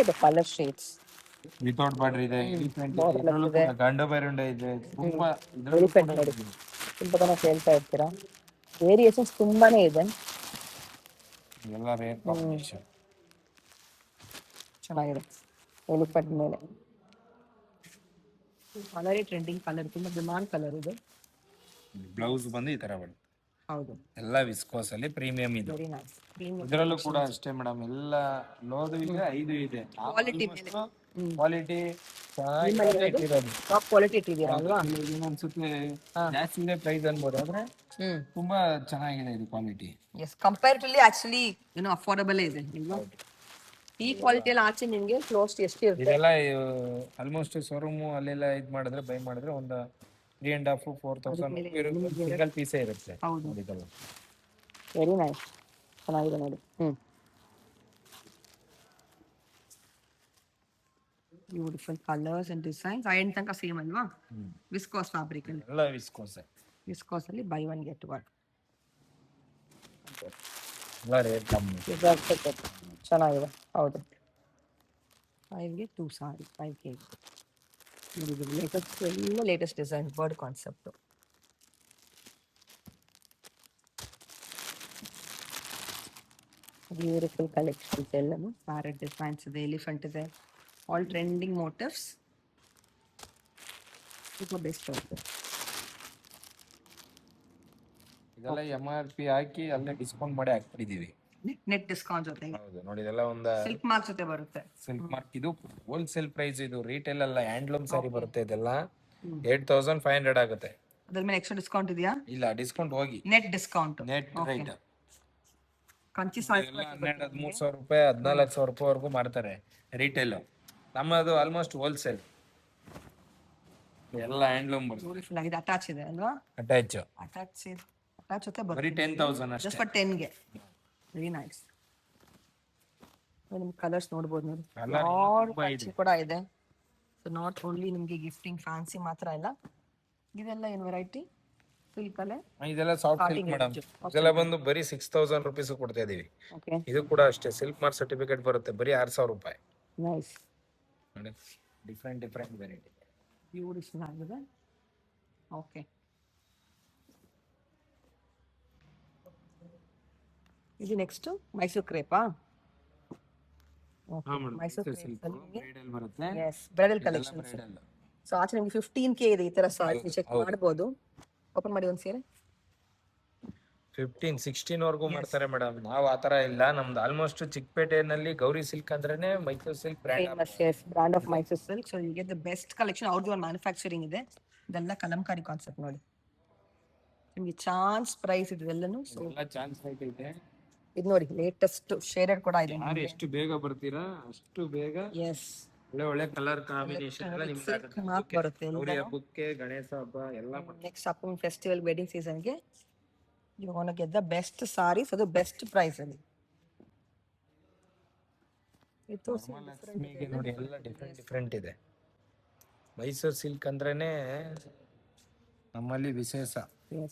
ಇದು ಕಲರ್ ಶೇಡ್ಸ್ ವಿತೌಟ್ ಬಾರ್ಡರ್ ಇದೆ, ಗಂಡು ಬೈರುಂಡೆ ಇದೆ, ತುಂಬಾ ತುಂಬ ಜನ ಕೇಳ್ತಾ ಇರ್ತೀರಾ. ವೇರಿಯೇಷನ್ಸ್ ತುಂಬಾನೇ ಇದೆ, ಎಲ್ಲ ರೇರ್ ಕಾಂಬಿನೇಷನ್. ಚೆನ್ನಾಗಿದೆ. ಎಲಿಫೆಂಟ್ ಮೇಲೆ ಕಲರೇ ಟ್ರೆಂಡಿಂಗ್ ಕಲರ್, ತುಂಬಾ ಡಿಮಾಂಡ್ ಕಲರ್ ಇದೆ. ಬ್ಲೌಸ್ ಬಂದು ಈ ತರ ಬರುತ್ತೆ. ಹೌದು, ಎಲ್ಲ ವಿಸ್ಕೋಸ್ ಅಲ್ಲಿ ಪ್ರೀಮಿಯಂ ಇದೆ. Very nice. ಇದರಲ್ಲೂ ಕೂಡ ಅಷ್ಟೇ ಮೇಡಮ್, ಎಲ್ಲ ಲೋದು ಇದೆ, 5 ಇದೆ. ಕ್ವಾಲಿಟಿ ಕ್ವಾಲಿಟಿ ಟಾಪ್ ಕ್ವಾಲಿಟಿ ಇಟ್ಟಿದ್ದೀರಾ ಅಲ್ವಾ? ಅನ್ಸುತ್ತೆ ಜಾಸ್ತಿ ಇದೆ ಪ್ರೈಸ್ ಅನ್ಬೋದು, ಆದ್ರೆ ತುಂಬಾ ಚೆನ್ನಾಗಿದೆ ಇದು ಕ್ವಾಲಿಟಿ. ಎಸ್, ಕಂಪೇರಿಟಿವ್ಲಿ ಆಕ್ಚುಲಿ ಏನೋ ಅಫೋರ್ಡಬಲ್ ಇದೆ. ಈ ಕ್ವಾಲಿಟಿ ಎಲ್ಲ ಆಚೆ ನಿಮಗೆ ಕ್ಲೋಸ್ ಎಷ್ಟು ಇರುತ್ತೆ? ಇದೆಲ್ಲ ಆಲ್ಮೋಸ್ಟ್ ಶೋರೂಮ್ ಅಲ್ಲೆಲ್ಲ ಇದು ಮಾಡಿದ್ರೆ, ಬೈ ಮಾಡಿದ್ರೆ ಒಂದು 3.5 4,000 ಸಿಂಗಲ್ ಪೀಸೇ ಇರುತ್ತೆ. ಹೌದು, ವೆರಿ ನೈಸ್, ಚೆನ್ನಾಗಿದೆ ನೋಡಿ. Beautiful colours and designs. IN ತನಕ ಸೇಮ್ ಅಲ್ವಾ? ವಿಸ್ಕೋಸ್ ಫ್ಯಾಬ್ರಿಕ್ ಅಲ್ಲಿ, ಎಲ್ಲ ವಿಸ್ಕೋಸ್ ಅಲ್ಲಿ ಬೈ ಒನ್ ಗೆಟ್ ಒನ್. ಎಲ್ಲ ರೇಟ್ ಕಮ್ಮಿ, ಚೆನ್ನಾಗಿದೆ. ಹೌದು, 5ಗೆ 2 ಸಾರಿ, 5K. ಲೇಟೆಸ್ಟ್, ಎಲ್ಲ latest design, bird concept. Beautiful collections ಎಲ್ಲನು. ಪ್ಯಾರೆಟ್ ಡಿಸೈನ್ಸ್ ಇದೆ, ಎಲಿಫೆಂಟ್ ಇದೆ, ಆಲ್ ಟ್ರೆಂಡಿಂಗ್ ಮೋಟಿವ್ಸ್. ತುಂಬ ಬೆಸ್ಟ್ ಆಗುತ್ತೆ. ಇದೆಲ್ಲ MRP ಹಾಕಿ ಅಲ್ಲೇ ಡಿಸ್ಕೌಂಟ್ ಮಾಡಿ ಹಾಕ್ಬಿಟ್ಟಿದೀವಿ. ನೆಟ್ ಡಿಸ್ಕೌಂಟ್ ಜೊತೆ. ಹೌದು ನೋಡಿ, ಇದೆಲ್ಲ ಒಂದು ಸಿಲ್ಕ್ ಮಾರ್ಕ್ ಜೊತೆ ಬರುತ್ತೆ. Silk mark. ಇದು ಹೋಲ್ಸೇಲ್ ಪ್ರೈಸ್, ಇದು ರಿಟೇಲ್ ಅಲ್ಲ, ಹ್ಯಾಂಡ್ಲೂಮ್ ಸಾರಿ ಬರುತ್ತೆ. ಇದೆಲ್ಲ 8,500 ಆಗುತ್ತೆ. ಅದ್ರ ಮೇಲೆ ಎಕ್ಸ್ಟ್ರಾ ಡಿಸ್ಕೌಂಟ್ ಇದೆಯಾ? ಇಲ್ಲ, ಡಿಸ್ಕೌಂಟ್ ಹೋಗಿ net discount, net right. Kanchi sari 13,000 ರೂಪಾಯಿ 14,000 ರೂಪಾಯಿವರೆಗೂ ಮಾಡ್ತಾರೆ ರಿಟೇಲ್. ನಮ್ಮದು ಆಲ್ಮೋಸ್ಟ್ ಹೋಲ್ಸೇಲ್, ಎಲ್ಲ ಹ್ಯಾಂಡ್ಲೂಮ್ ಬರುತ್ತೆ. ಬ್ಯೂಟಿಫುಲ್ ಆಗಿದೆ, ಅಟ್ಯಾಚ್ ಇದೆ ಅಲ್ವಾ? ಅಟ್ಯಾಚ್ ಜೊತೆ ಬರೀ 10,000 ಅಷ್ಟೇ. ಜಸ್ಟ್ ಫಾರ್ 10ಗೆ. Very nice. ನಿಮ್ಗೆ ಕಲರ್ಸ್ ನೋಡ್ಬೋದು ನೋಡಿ, ಕಂಚಿ ಕೂಡ ಇದೆ. ಸೊ ನಾಟ್ ಓನ್ಲಿ ನಿಮಗೆ ಗಿಫ್ಟಿಂಗ್ ಫ್ಯಾನ್ಸಿ ಮಾತ್ರ ಇಲ್ಲ, ಇದೆಲ್ಲ ಏನು ವೆರೈಟಿ? ಸಿಲ್ಕ್ ಅಲ್ಲೇ ಇದೆಲ್ಲ ಸಾಫ್ಟ್ ಸಿಲ್ಕ್ ಮೇಡಮ್. ಇದೆಲ್ಲ ಬಂದು ಬರೀ 6,000 ರುಪೀಸ್ ಕೊಡ್ತಾ ಇದೀವಿ. ಇದು ಕೂಡ ಅಷ್ಟೇ, ಸಿಲ್ಕ್ ಮಾರ್ಕ್ ಸರ್ಟಿಫಿಕೇಟ್ ಬರುತ್ತೆ, ಬರೀ 6,000 ರೂಪಾಯಿ. ನೈಸ್, ನೋಡಿ, ಡಿಫ್ರೆಂಟ್ ವೆರೈಟಿ, ಬ್ಯೂಟಿಫುಲ್ ಆಗಿದೆ. ಓಕೆ, ಇದು ನೆಕ್ಸ್ಟ್ ಮೈಸೂರು ಕ್ರೇಪಾ? ಮೈಸೂರು ಬರುತ್ತೆ. Yes, bridal collections. ಸೊ ಆಚೆ ನಿಮ್ಗೆ 15K ಇದೆ ಈ ತರ ಸಾರಿ, ಚೆಕ್ ಮಾಡ್ಬೋದು. ಓಪನ್ ಮಾಡಿ ಒಂದು ಸೀರೆ 15-16 ವರೆಗೂ ಮಾಡ್ತಾರೆ ಮೇಡಮ್. ನಾವು ಆತರ ಇಲ್ಲ, ನಮ್ದು ಆಲ್ಮೋಸ್ಟ್ ಚಿಕ್ಕಪೇಟೆನಲ್ಲಿ ಗೌರಿ ಸಿಲ್ಕ್ ಅಂದ್ರೇನೆ Mysore silk brand of Mysore silk. So you get the best collection. ಅವ್ರದ್ದು ಒಂದು ಮ್ಯಾನುಫ್ಯಾಕ್ಚರಿಂಗ್ ಇದೆ. ಇದೆಲ್ಲ ಕಲಂಕಾರಿ ಕಾನ್ಸೆಪ್ಟ್ ನೋಡಿ, ನಿಮಗೆ ಚಾನ್ಸ್ ಪ್ರೈಸ್ ಇದೆಲ್ಲನೂ. ಸೊ ಚಾನ್ಸ್ ಐತೆ. ಇದು ನೋಡಿ, ಲೇಟೆಸ್ಟ್ ಶೇಡೆಡ್ ಕೂಡ ಇದೆ. ಎಷ್ಟು ಬೇಗ ಬರ್ತೀರಾ ಅಷ್ಟು ಬೇಗ. ಎಸ್, ಒಳ್ಳೆ ಕಲರ್ ಕಾಂಬಿನೇಷನ್ ಎಲ್ಲ ನಿಮ್ಗೆ ಮಾರ್ಕ್ ಬರುತ್ತೆ. ಗೌರಿ ಹಬ್ಬಕ್ಕೆ, ಗಣೇಶ ಹಬ್ಬ ಎಲ್ಲ ನೆಕ್ಸ್ಟ್ ಅಪ್ಕಮಿಂಗ್ ಫೆಸ್ಟಿವಲ್ ವೆಡ್ಡಿಂಗ್ ಸೀಸನ್ಗೆ you gonna get the best saris, ಅದು ಬೆಸ್ಟ್ ಪ್ರೈಸ್ ಅಲ್ಲಿ. ಇದು ಲಕ್ಷ್ಮಿಗೆ ನೋಡಿ ಎಲ್ಲ ಡಿಫ್ರೆಂಟ್ ಡಿಫ್ರೆಂಟ್ ಇದೆ. ಮೈಸೂರು ಸಿಲ್ಕ್ ಅಂದ್ರೇನೆ ನಮ್ಮಲ್ಲಿ ವಿಶೇಷ,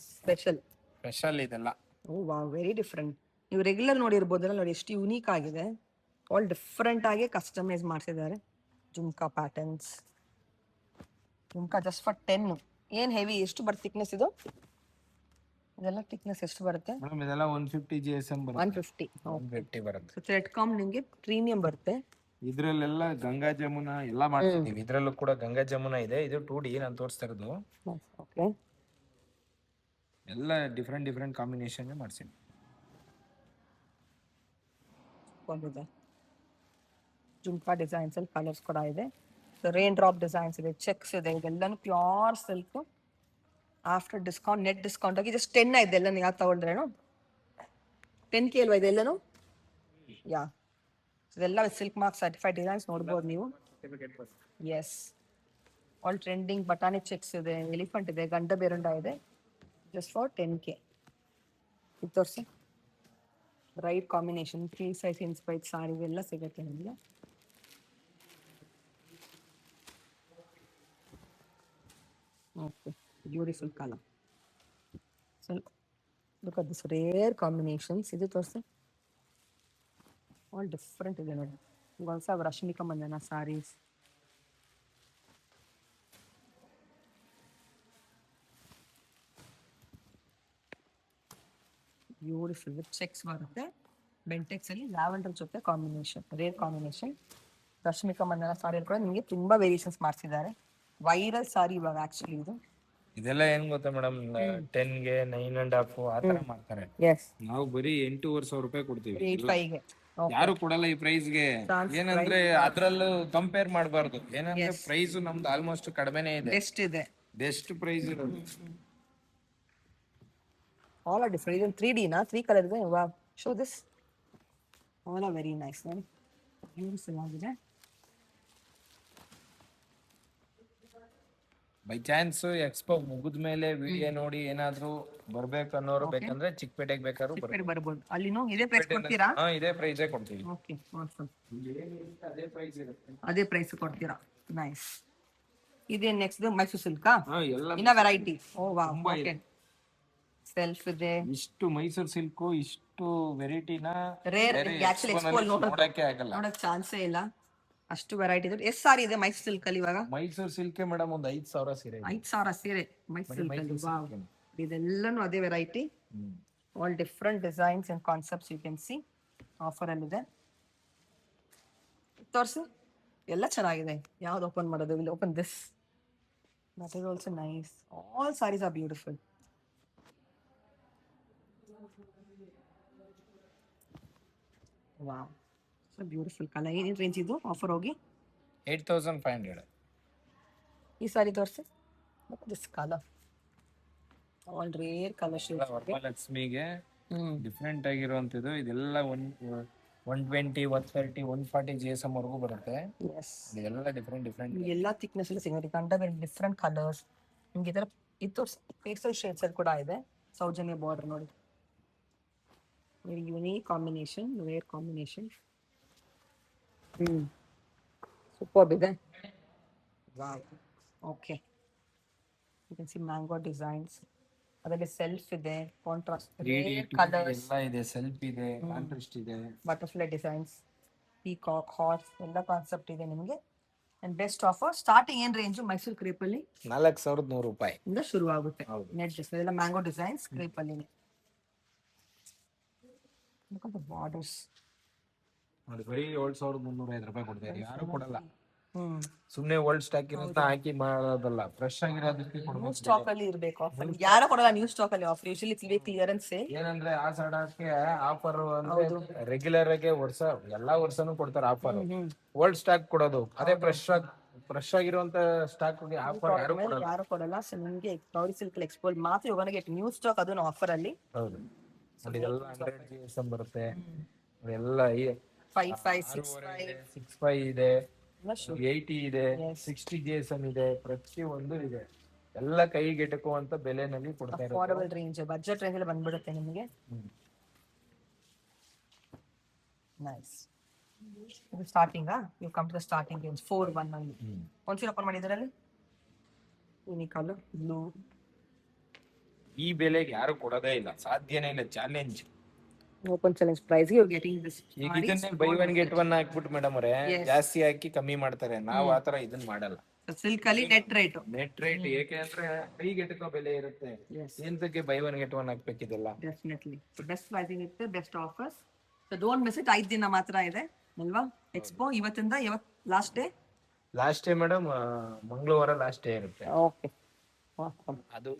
ಸ್ಪೆಷಲ್ ಸ್ಪೆಷಲ್ ಇದೆಲ್ಲ. ಓ ವಾವ್, ವೆರಿ ಡಿಫ್ರೆಂಟ್. ನೀವು ರೆಗ್ಯುಲರ್ ನೋಡಿರ್ಬೋದಲ್ಲ, ನೋಡಿ ಎಷ್ಟು ಯುನೀಕ್ ಆಗಿದೆ. ಆಲ್ ಡಿಫ್ರೆಂಟ್ ಆಗಿ ಕಸ್ಟಮೈಸ್ ಮಾಡಿಸಿದ್ದಾರೆ. Jhumka patterns, jhumka just for 10. ಏನು ಹೆವಿ, ಎಷ್ಟು ಬರುತ್ತೆ ಥಿಕ್ನೆಸ್ ಇದು? ಇದೆಲ್ಲ ಥಿಕ್ನೆಸ್ ಎಷ್ಟು ಬರುತ್ತೆ? ಮೇಡಮ್ ಇದೆಲ್ಲ 150 GSM ಬರುತ್ತೆ. 150. 150 ಬರುತ್ತೆ. ಸೊ ಥ್ರೆಡ್ ಕಾಮ್ ನಿಮಗೆ ಪ್ರೀಮಿಯಂ ಬರುತ್ತೆ. ಇದ್ರಲ್ಲೆಲ್ಲ ಗಂಗಾ ಜಮುನಾ ಎಲ್ಲ ಮಾಡ್ತಿದೀವಿ. ಇದ್ರಲ್ಲೂ ಕೂಡ ಗಂಗಾ ಜಮುನಾ ಇದೆ. ಇದು 2D ನಾನು ತೋರಿಸ್ತಾ ಇರೋದು. ಓಕೆ, ಎಲ್ಲ ಡಿಫ್ರೆಂಟ್ ಡಿಫ್ರೆಂಟ್ ಕಾಂಬಿನೇಷನ್ ಮಾಡ್ತೀನಿ. ಬಂದಿದೆ ಜುಮ್ಕಾ ಡಿಸೈನ್ಸ್ ಅಲ್ಲಿ ಕಲರ್ಸ್ ಕೂಡ ಇದೆ. ರೈನ್ ಡ್ರಾಪ್ ಡಿಸೈನ್ಸ್ ಇದೆ, ಚೆಕ್ಸ್ ಇದೆ. ಇದೆಲ್ಲನೂ pure silk. After discount, net discount ಆಗಿ ಜಸ್ಟ್ 10 ಇದೆ ಎಲ್ಲ. ಯಾವ್ದು ತಗೊಂಡ್ರೇನು 10K ಅಲ್ವಾ ಇದೆಲ್ಲನೂ? ಯಾ, ಇದೆಲ್ಲ ಸಿಲ್ಕ್ ಮಾರ್ಕ್ ಸರ್ಟಿಫೈಡ್ ಡಿಸೈನ್ಸ್ ನೋಡ್ಬೋದು ನೀವು. ಎಸ್, ಆಲ್ ಟ್ರೆಂಡಿಂಗ್ ಬಟಾಣಿ ಚೆಕ್ಸ್ ಇದೆ, ಎಲಿಫೆಂಟ್ ಇದೆ, ಗಂಡ ಬೇರುಂಡ ಇದೆ. Just for 10K. ಇದು ತೋರಿಸಿ. Right combination, free size inspired sari ಎಲ್ಲ ಸಿಗುತ್ತೆ ನಿಮಗೆ. Okay, beautiful colour. So look at this rare combinations. ಇದು ತೋರಿಸಿ, ಆಲ್ ಡಿಫ್ರೆಂಟ್ ಇದೆ ನೋಡಿ. ಹೊಸ Rashmika Mandanna saris. Beautiful with checks ಬರುತ್ತೆ. ಬೆಂಟೆಕ್ಸ್ ಅಲ್ಲಿ ಲ್ಯಾವೆಂಡರ್ ಜೊತೆ combination, rare combination. Rashmika Mandanna sari ಕೂಡ ನಿಮಗೆ ತುಂಬಾ ವೇರಿಯೇಷನ್ಸ್ ಮಾಡಿಸಿದ್ದಾರೆ. ವೈರಲ್ ಸಾರಿ ಇವಾಗ ಆಕ್ಚುಲಿ ಇದು. ಇದೆಲ್ಲ ಏನ್ ಗೊತ್ತಾ ಮೇಡಮ್, 10ಗೆ 9.5 ಆ ತರ ಮಾಡ್ತಾರೆ. ಎಸ್, ನಾವು ಬರೀ 8,500 ರೂಪಾಯಿ ಕೊಡ್ತೀವಿ. 8.5ಗೆ ಯಾರು ಕೊಡಲ್ಲ ಈ ಪ್ರೈಸ್ಗೆ. ಏನಂದ್ರೆ ಅದ್ರಲ್ಲೂ ಕಂಪೇರ್ ಮಾಡಬಾರ್ದು. ಏನಂದ್ರೆ ಪ್ರೈಸ್ ನಮ್ದು ಆಲ್ಮೋಸ್ಟ್ ಕಡಿಮೆನೇ ಇದೆ. ಬೆಸ್ಟ್ ಇದೆ, ಬೆಸ್ಟ್ ಪ್ರೈಸ್ ಇರೋದು. All are different. ಇದೊಂದು 3D ನಾ, 3 ಕಲರ್ ಇದೆ. Wow, show this. All are very nice ನೋಡಿ, ಬ್ಯೂಟಿಫುಲ್ ಆಗಿದೆ. ಬೈ ಚಾನ್ಸ್ ಎಕ್ಸ್ಪೋ ಮುಗಿದ ಮೇಲೆ ವಿಡಿಯೋ ನೋಡಿ ಏನಾದ್ರೂ ಬರ್ಬೇಕು ಅನ್ನೋರು ಬೇಕಂದ್ರೆ ಚಿಕ್ಕಪೇಟೆಗೆ ಬೇಕಾದ್ರೂ ಬರ್ಬೋದು. ಅಲ್ಲಿನೂ ಇದೇ ಪ್ರೈಸ್ ಕೊಡ್ತೀರಾ? ಇದೇ ಪ್ರೈಸೇ ಕೊಡ್ತೀವಿ. Okay, awesome. ಅದೇ ಪ್ರೈಸ್ ಇರುತ್ತೆ. ಅದೇ ಪ್ರೈಸ್ ಕೊಡ್ತೀರಾ? ನೈಸ್. ಇದೇ ನೆಕ್ಸ್ಟ್ ಮೈಸೂರು ಸಿಲ್ಕಾ? ಎಲ್ಲ ಇನ್ನ ವೆರೈಟಿ. ಓ ವಾವ್, ಓಕೆ. ಸೆಲ್ಫ್ ಇದೆ. ಇಷ್ಟು ಮೈಸೂರು ಸಿಲ್ಕ್, ಇಷ್ಟು ವೆರೈಟಿನ ರೇರ್ ಆಕ್ಚುಲಿ ಎಕ್ಸ್ಪೋ ನೋಡಕ್ಕೆ ಆಗಲ್ಲ, ನೋಡಕ್ ಚಾನ್ಸೇ ಇಲ್ಲ. ಅಷ್ಟು ವೆರೈಟಿ ಇದೆ. ಎಷ್ಟು ಸಾರಿ ಇದೆ ಮೈಸೂರು ಸಿಲ್ಕ್ ಅಲ್ಲಿ ಇವಾಗ? ಮೈಸೂರು ಸಿಲ್ಕ್ ಮೇಡಮ್ ಒಂದು 5,000 ಸೀರೆ. 5,000 ಸೀರೆ ಮೈಸೂರು ಸಿಲ್ಕ್ ಅಲ್ಲಿ. ವಾವ್, ಇದೆಲ್ಲನೂ ಅದೇ variety. All different designs and concepts you can see. Offer ಅಲ್ಲಿ ಇದೆ. ತೋರಿಸಿ, ಎಲ್ಲ ಚೆನ್ನಾಗಿದೆ. ಯಾವ್ದು ಓಪನ್ ಮಾಡೋದು? Will open this. That is also nice. All sarees are beautiful. Wow, so beautiful colour. ಏನೇನು ರೇಂಜ್ ಇದು ಆಫರ್ ಹೋಗಿ? 8,500. ಈ ಸಾರಿ ತೋರಿಸಿ. This colour all rare colour shades. ವರಮಹಾಲಕ್ಷ್ಮಿಗೆ ಡಿಫ್ರೆಂಟ್ ಆಗಿರುವಂತದ್ದು. ಇದೆಲ್ಲ 120, 130, 140 GSM ವರೆಗೂ ಬರುತ್ತೆ. ಎಸ್, ಇದೆಲ್ಲ ಡಿಫ್ರೆಂಟ್ ಡಿಫ್ರೆಂಟ್ ಎಲ್ಲ ಥಿಕ್ನೆಸ್ ಅಲ್ಲಿ ಸಿಗುತ್ತೆ. ಕಂಡ ಬೇರೆ ಡಿಫ್ರೆಂಟ್ ಕಲರ್ಸ್ ನಿಮ್ಗೆ. ಇದರ ಇದು ತೋರಿಸಿ. ಪೇಸ್ಟಲ್ ಶೇಡ್ಸ್ ಅಲ್ಲಿ ಕೂಡ ಇದೆ. ಸೌಜನ್ಯ ಬಾರ್ಡರ್ ನೋಡಿ, very unique combination, rare combination. Super ಇದೆ. Wow, okay. You can see mango designs. ಅದರಲ್ಲಿ ಸೆಲ್ಫ್ ಇದೆ, ಕಾಂಟ್ರಾಸ್ಟ್ ಕಲರ್ಸ್ ಎಲ್ಲ ಇದೆ. ಸೆಲ್ಫ್ ಇದೆ, ಕಾಂಟ್ರಾಸ್ಟ್ ಇದೆ, ಬಟರ್ಫ್ಲೈ ಡಿಸೈನ್ಸ್, ಪೀಕಾಕ್, ಹಾರ್ಸ್ ಎಲ್ಲ ಕಾನ್ಸೆಪ್ಟ್ ಇದೆ ನಿಮಗೆ. ಅಂಡ್ ಬೆಸ್ಟ್ ಆಫರ್ ಸ್ಟಾರ್ಟಿಂಗ್ ಏನ್ ರೇಂಜ್ ಮೈಸೂರು ಕ್ರೇಪ್ ಅಲ್ಲಿ? 4,100 ರೂಪಾಯಿ ಇಂದ ಶುರು ಆಗುತ್ತೆ. ನೆಟ್ ಡ್ರೆಸ್ ಎಲ್ಲ ಮ್ಯಾಂಗೋ ಡಿಸೈನ್ಸ್ ಕ್ರೇಪ್ ಅಲ್ಲಿ. ಬಾರ್ಡರ್ಸ್ ನೋಡಿ, ಬರೀ 7,305 ರೂಪಾಯಿ ಕೊಡ್ತೀವಿ. ಯಾರು ಕೊಡಲ್ಲ. ಸುಮ್ನೆ ಓಲ್ಡ್ ಸ್ಟಾಕ್ ಇರಂತ ಹಾಕಿ ಮಾಡೋದಲ್ಲ, ಫ್ರೆಶ್ ಆಗಿರೋದಕ್ಕೆ ನ್ಯೂ ಸ್ಟಾಕ್ ಅಲ್ಲಿ ಇರಬೇಕು ಆಫರ್. ಯಾರು ಕೊಡಲ್ಲ ನ್ಯೂ ಸ್ಟಾಕ್ ಅಲ್ಲಿ ಆಫರ್. Usually clearance sale. ಏನಂದ್ರೆ ಆ ಸಡಕ್ಕೆ ಆಫರ್ ಅಂದ್ರೆ ರೆಗ್ಯುಲರ್ ಆಗಿ ಎಲ್ಲಾ ವರ್ಷನೂ ಕೊಡ್ತಾರೆ ಆಫರ್. ಓಲ್ಡ್ ಸ್ಟಾಕ್ ಕೊಡೋದು, ಅದೇ ಫ್ರೆಶ್ ಆಗಿರುವಂತ ಸ್ಟಾಕ್ ಆಫರ್ ಯಾರು ಕೊಡಲ್ಲ. ಸೊ ನಿಮ್ಗೆ ಗೌರಿ ಸಿಲ್ಕ್ ಎಕ್ಸ್ಪೋ ಮಾತ್ರ you gonna get new stock, ಅದನ್ನು ಆಫರ್ ಅಲ್ಲಿ. ಹೌದು, ಇದೆಲ್ಲ 100 GSM ಬರುತ್ತೆ. ಎಲ್ಲ 55, 65 ಇದೆ, 80 ಇದೆ, 60 GSM ಇದೆ, ಪ್ರತಿ ಒಂದು ಇದೆ. ಎಲ್ಲ ಕೈಗೆಟುಕುವಂತ ಬೆಲೆನಲ್ಲಿ ಕೊಡ್ತಾ ಇರೋದು. ಅಫೋರ್ಡಬಲ್ ರೇಂಜ್, ಬಜೆಟ್ ರೇಂಜ್ ಅಲ್ಲಿ ಬಂದ್ಬಿಡುತ್ತೆ ನಿಮಗೆ. ನೈಸ್. ಇದು ಸ್ಟಾರ್ಟಿಂಗಾ? You come to the starting range 4-1 ಅಲ್ಲಿ. ಒಂದ್ಸಲ ಓಪನ್ ಮಾಡಿದ್ರಲ್ಲಿ ಯೂನಿಕಾಲು ಬ್ಲೂ. ಈ ಬೆಲೆಗೆ ಯಾರು ಕೊಡೋದೇ ಇಲ್ಲ, ಸಾಧ್ಯನೇ ಇಲ್ಲ. Challenge, open challenge price you getting this. ಈಗ ಇದನ್ನೇ ಬೈ ಒನ್ ಗೆಟ್ ಒನ್ ಹಾಕ್ಬಿಟ್ಟು ಮೇಡಮ್ ಅವರೇ ಜಾಸ್ತಿ ಹಾಕಿ ಕಮ್ಮಿ ಮಾಡ್ತಾರೆ. ನಾವು ಆತರ ಇದನ್ನ ಮಾಡಲ್ಲ. ಸಿಲ್ಕ್ ಅಲ್ಲಿ ನೆಟ್ ರೇಟ್, ಏಕೆ ಅಂದ್ರೆ ಕೈಗೆಟುಕೋ ಬೆಲೆ ಇರುತ್ತೆ. ಎಂತಕ್ಕೆ ಬೈ ಒನ್ ಗೆಟ್ ಒನ್ ಹಾಕ್ಬೇಕಿದೆಲ್ಲ. ಡೆಫಿನೆಟ್ಲಿ ಬೆಸ್ಟ್ ಪ್ರೈಸಿಂಗ್ ಇರುತ್ತೆ, best offers. So don't miss it. 5 ದಿನ ಮಾತ್ರ ಇದೆ ಅಲ್ವಾ ಎಕ್ಸ್ಪೋ? ಇವತ್ತಿಂದ ಲಾಸ್ಟ್ ಡೇ ಮೇಡಮ್, ಮಂಗಳವಾರ ಲಾಸ್ಟ್ ಡೇ ಇರುತ್ತೆ. ಓಕೆ. ಅದು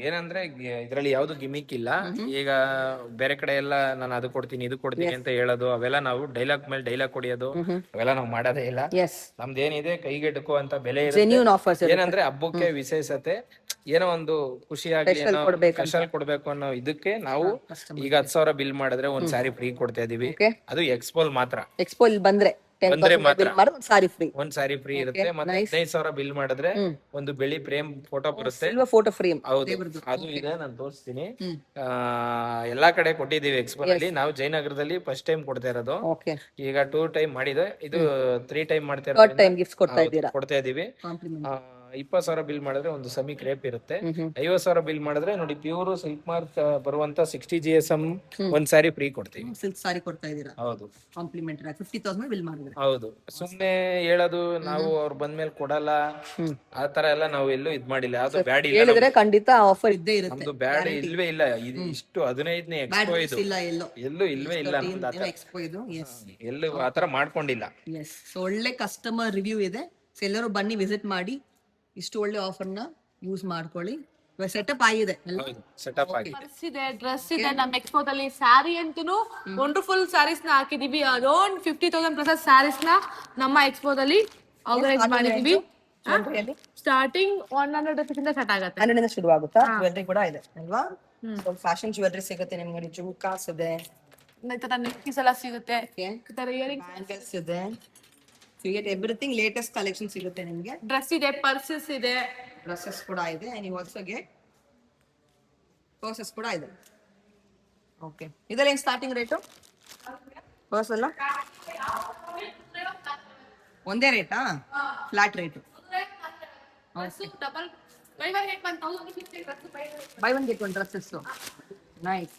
ಏನಂದ್ರೆ ಇದ್ರಲ್ಲಿ ಯಾವ್ದು ಗಿಮಿಕ್ ಇಲ್ಲ. ಈಗ ಬೇರೆ ಕಡೆ ಎಲ್ಲ ನಾನು ಅದು ಕೊಡ್ತೀನಿ ಇದು ಕೊಡ್ತೀನಿ ಅಂತ ಹೇಳೋದು, ಅವೆಲ್ಲ ನಾವು ಡೈಲಾಗ್ ಮೇಲೆ ಡೈಲಾಗ್ ಕೊಡಿಯೋದು ಅವೆಲ್ಲ ನಾವು ಮಾಡೋದೇ ಇಲ್ಲ. ನಮ್ದೇನಿದೆ ಕೈಗೆಟುಕೋ ಅಂತ ಬೆಲೆ ಇರುತ್ತೆ. ಏನಂದ್ರೆ ಹಬ್ಬಕ್ಕೆ ವಿಶೇಷತೆ, ಏನೋ ಒಂದು ಖುಷಿಯಾಗಿ ಸ್ಪೆಷಲ್ ಕೊಡ್ಬೇಕು ಅನ್ನೋ ಇದಕ್ಕೆ ನಾವು ಈಗ 10,000 ಬಿಲ್ ಮಾಡಿದ್ರೆ ಒಂದ್ ಸಾರಿ ಫ್ರೀ ಕೊಡ್ತಾ ಇದೀವಿ. ಅದು ಎಕ್ಸ್ಪೋಲ್ ಮಾತ್ರ. ಎಕ್ಸ್ಪೋಲ್ ಬಂದ್ರೆ ಮಾತ್ರ ಒಂದ್ ಸಾರಿ ಫ್ರೀ ಇರುತ್ತೆ. ಮತ್ತೆ 15,000 ಬಿಲ್ ಮಾಡಿದ್ರೆ ಒಂದು ಬೆಳ್ಳಿ ಫ್ರೇಮ್ ಫೋಟೋ ಬರುತ್ತೆ. ಫೋಟೋ ಫ್ರೇಮ್ ಹೌದು, ಅದು ಇದೆ, ನಾನು ತೋರಿಸ್ತೀನಿ. ಎಲ್ಲಾ ಕಡೆ ಕೊಟ್ಟಿದೀವಿ ಎಕ್ಸ್ಪೋ ಅಲ್ಲಿ. ನಾವು ಜಯನಗರದಲ್ಲಿ ಫಸ್ಟ್ ಟೈಮ್ ಕೊಡ್ತಾ ಇರೋದು. ಈಗ 2 ಟೈಮ್ ಮಾಡಿದೆ, ಇದು 3 ಟೈಮ್ ಮಾಡ್ತಾ ಇರೋದು. ಕೊಡ್ತಾ ಇದೀವಿ. 20,000 ಬಿಲ್ ಮಾಡಿದ್ರೆ ಒಂದು ಸೆಮಿ ಕ್ರೇಪ್ ಇರುತ್ತೆ. 50,000 ಬಿಲ್ ಮಾಡಿದ್ರೆ ನೋಡಿ ಪ್ಯೂರ್ ಸಿಲ್ಕ್ ಮಾರ್ಕ್ ಬರುವಂತ 60 GSM ಒಂದ್ ಸಾರಿ ಫ್ರೀ ಕೊಡ್ತೀವಿ. ಸಿಲ್ಕ್ ಸಾರಿ ಕೊಡ್ತಾ ಇದೀರಾ? ಹೌದು, ಕಾಂಪ್ಲಿಮೆಂಟರಿ 50,000 ಬಿಲ್ ಮಾಡಿದ್ರೆ. ಹೌದು, ಸುಮ್ನೆ ಹೇಳೋದು ನಾವು ಅವ್ರು ಬಂದ್ಮೇಲೆ ಕೊಡಲ್ಲ ಆತರ ಎಲ್ಲ ನಾವು ಎಲ್ಲೂ ಇದ್ ಮಾಡಿಲ್ಲ. ಅದು ಬ್ಯಾಡ್ ಇಲ್ಲ, ಹೇಳಿದ್ರೆ ಖಂಡಿತ ಆಫರ್ ಇದ್ದೇ ಇರುತ್ತೆ. ನಮ್ದು ಬ್ಯಾಡ್ ಇಲ್ವೇ ಇಲ್ಲ. ಇದು ಇಷ್ಟು 15ನೇ ಎಕ್ಸ್ಪೋ ಇದು, ಎಲ್ಲೂ ಇಲ್ವೇ ಇಲ್ಲ. ಎಕ್ಸ್ಪೋ ಇದು ಎಲ್ಲೂ ಆತರ ಮಾಡ್ಕೊಂಡಿಲ್ಲ. ಸೊ ಒಳ್ಳೆ ಕಸ್ಟಮರ್ ರಿವ್ಯೂ ಇದೆ. ಸೊ ಎಲ್ಲರೂ ಬನ್ನಿ, ವಿಸಿಟ್ ಮಾಡಿ, ಇಷ್ಟು ಒಳ್ಳೆ ಆಫರ್ ನ ಯೂಸ್ ಮಾಡ್ಕೊಳ್ಳಿ. ಸೆಟಪ್ ಆಗಿದೆ, ಸೆಟಪ್ ಆಗಿದೆ. ಪರ್ಸ್ ಇದೆ, ಡ್ರೆಸ್ ಇದೆ. ನಮ್ಮ ಎಕ್ಸ್ಪೋದಲ್ಲಿ ಸ್ಯಾರಿ ಅಂತೂ ವಂಡರ್ಫುಲ್ ಸ್ಯಾರೀಸ್ ನ ಹಾಕಿದೀವಿ. ಅರೌಂಡ್ 50,000 ಪ್ಲಸ್ ಸ್ಯಾರೀಸ್ ನ ನಮ್ಮ ಎಕ್ಸ್ಪೋದಲ್ಲಿ ಆರ್ಗನೈಸ್ ಮಾಡಿದೀವಿ. ಸ್ಟಾರ್ಟಿಂಗ್ 100 ರೂಪೀಸ್ ಸ್ಟಾರ್ಟ್ ಆಗುತ್ತೆ. 100 ಇಂದ ಶುರು ಆಗುತ್ತಾ? ಜ್ಯುವೆಲ್ಲರಿ ಕೂಡ ಇದೆ ಅಲ್ವಾ? ಫ್ಯಾಷನ್ ಜ್ಯುವೆಲ್ಲರಿ ಸಿಗುತ್ತೆ ನಿಮ್ಗೆ. ಜುಮ್ಕಾಸ್ ಇದೆ, ಈ ತರ ನೆಕ್ಲೇಸ್ ಎಲ್ಲ ಸಿಗುತ್ತೆ, ಈ ತರ ಇಯರಿಂಗ್ಸ್ ಬ್ಯಾಂಗಲ್ಸ್ ಇದೆ. You get everything, latest collection ಸಿಗುತ್ತೆ ನಿಮ್ಗೆ. ಡ್ರೆಸ್ ಇದೆ, ಪರ್ಸಸ್ ಇದೆ, ಡ್ರೆಸ್ಸಸ್ ಕೂಡ ಇದೆ. And you also get purses ಕೂಡ ಇದೆ. ಓಕೆ, ಇದೆಲ್ಲ ಏನು ಸ್ಟಾರ್ಟಿಂಗ್ ರೇಟು? ಪರ್ಸ್ ಎಲ್ಲ ಒಂದೇ ರೇಟಾ? Flat rate? Double buy one get one 1000 buy one get one dresses. Nice.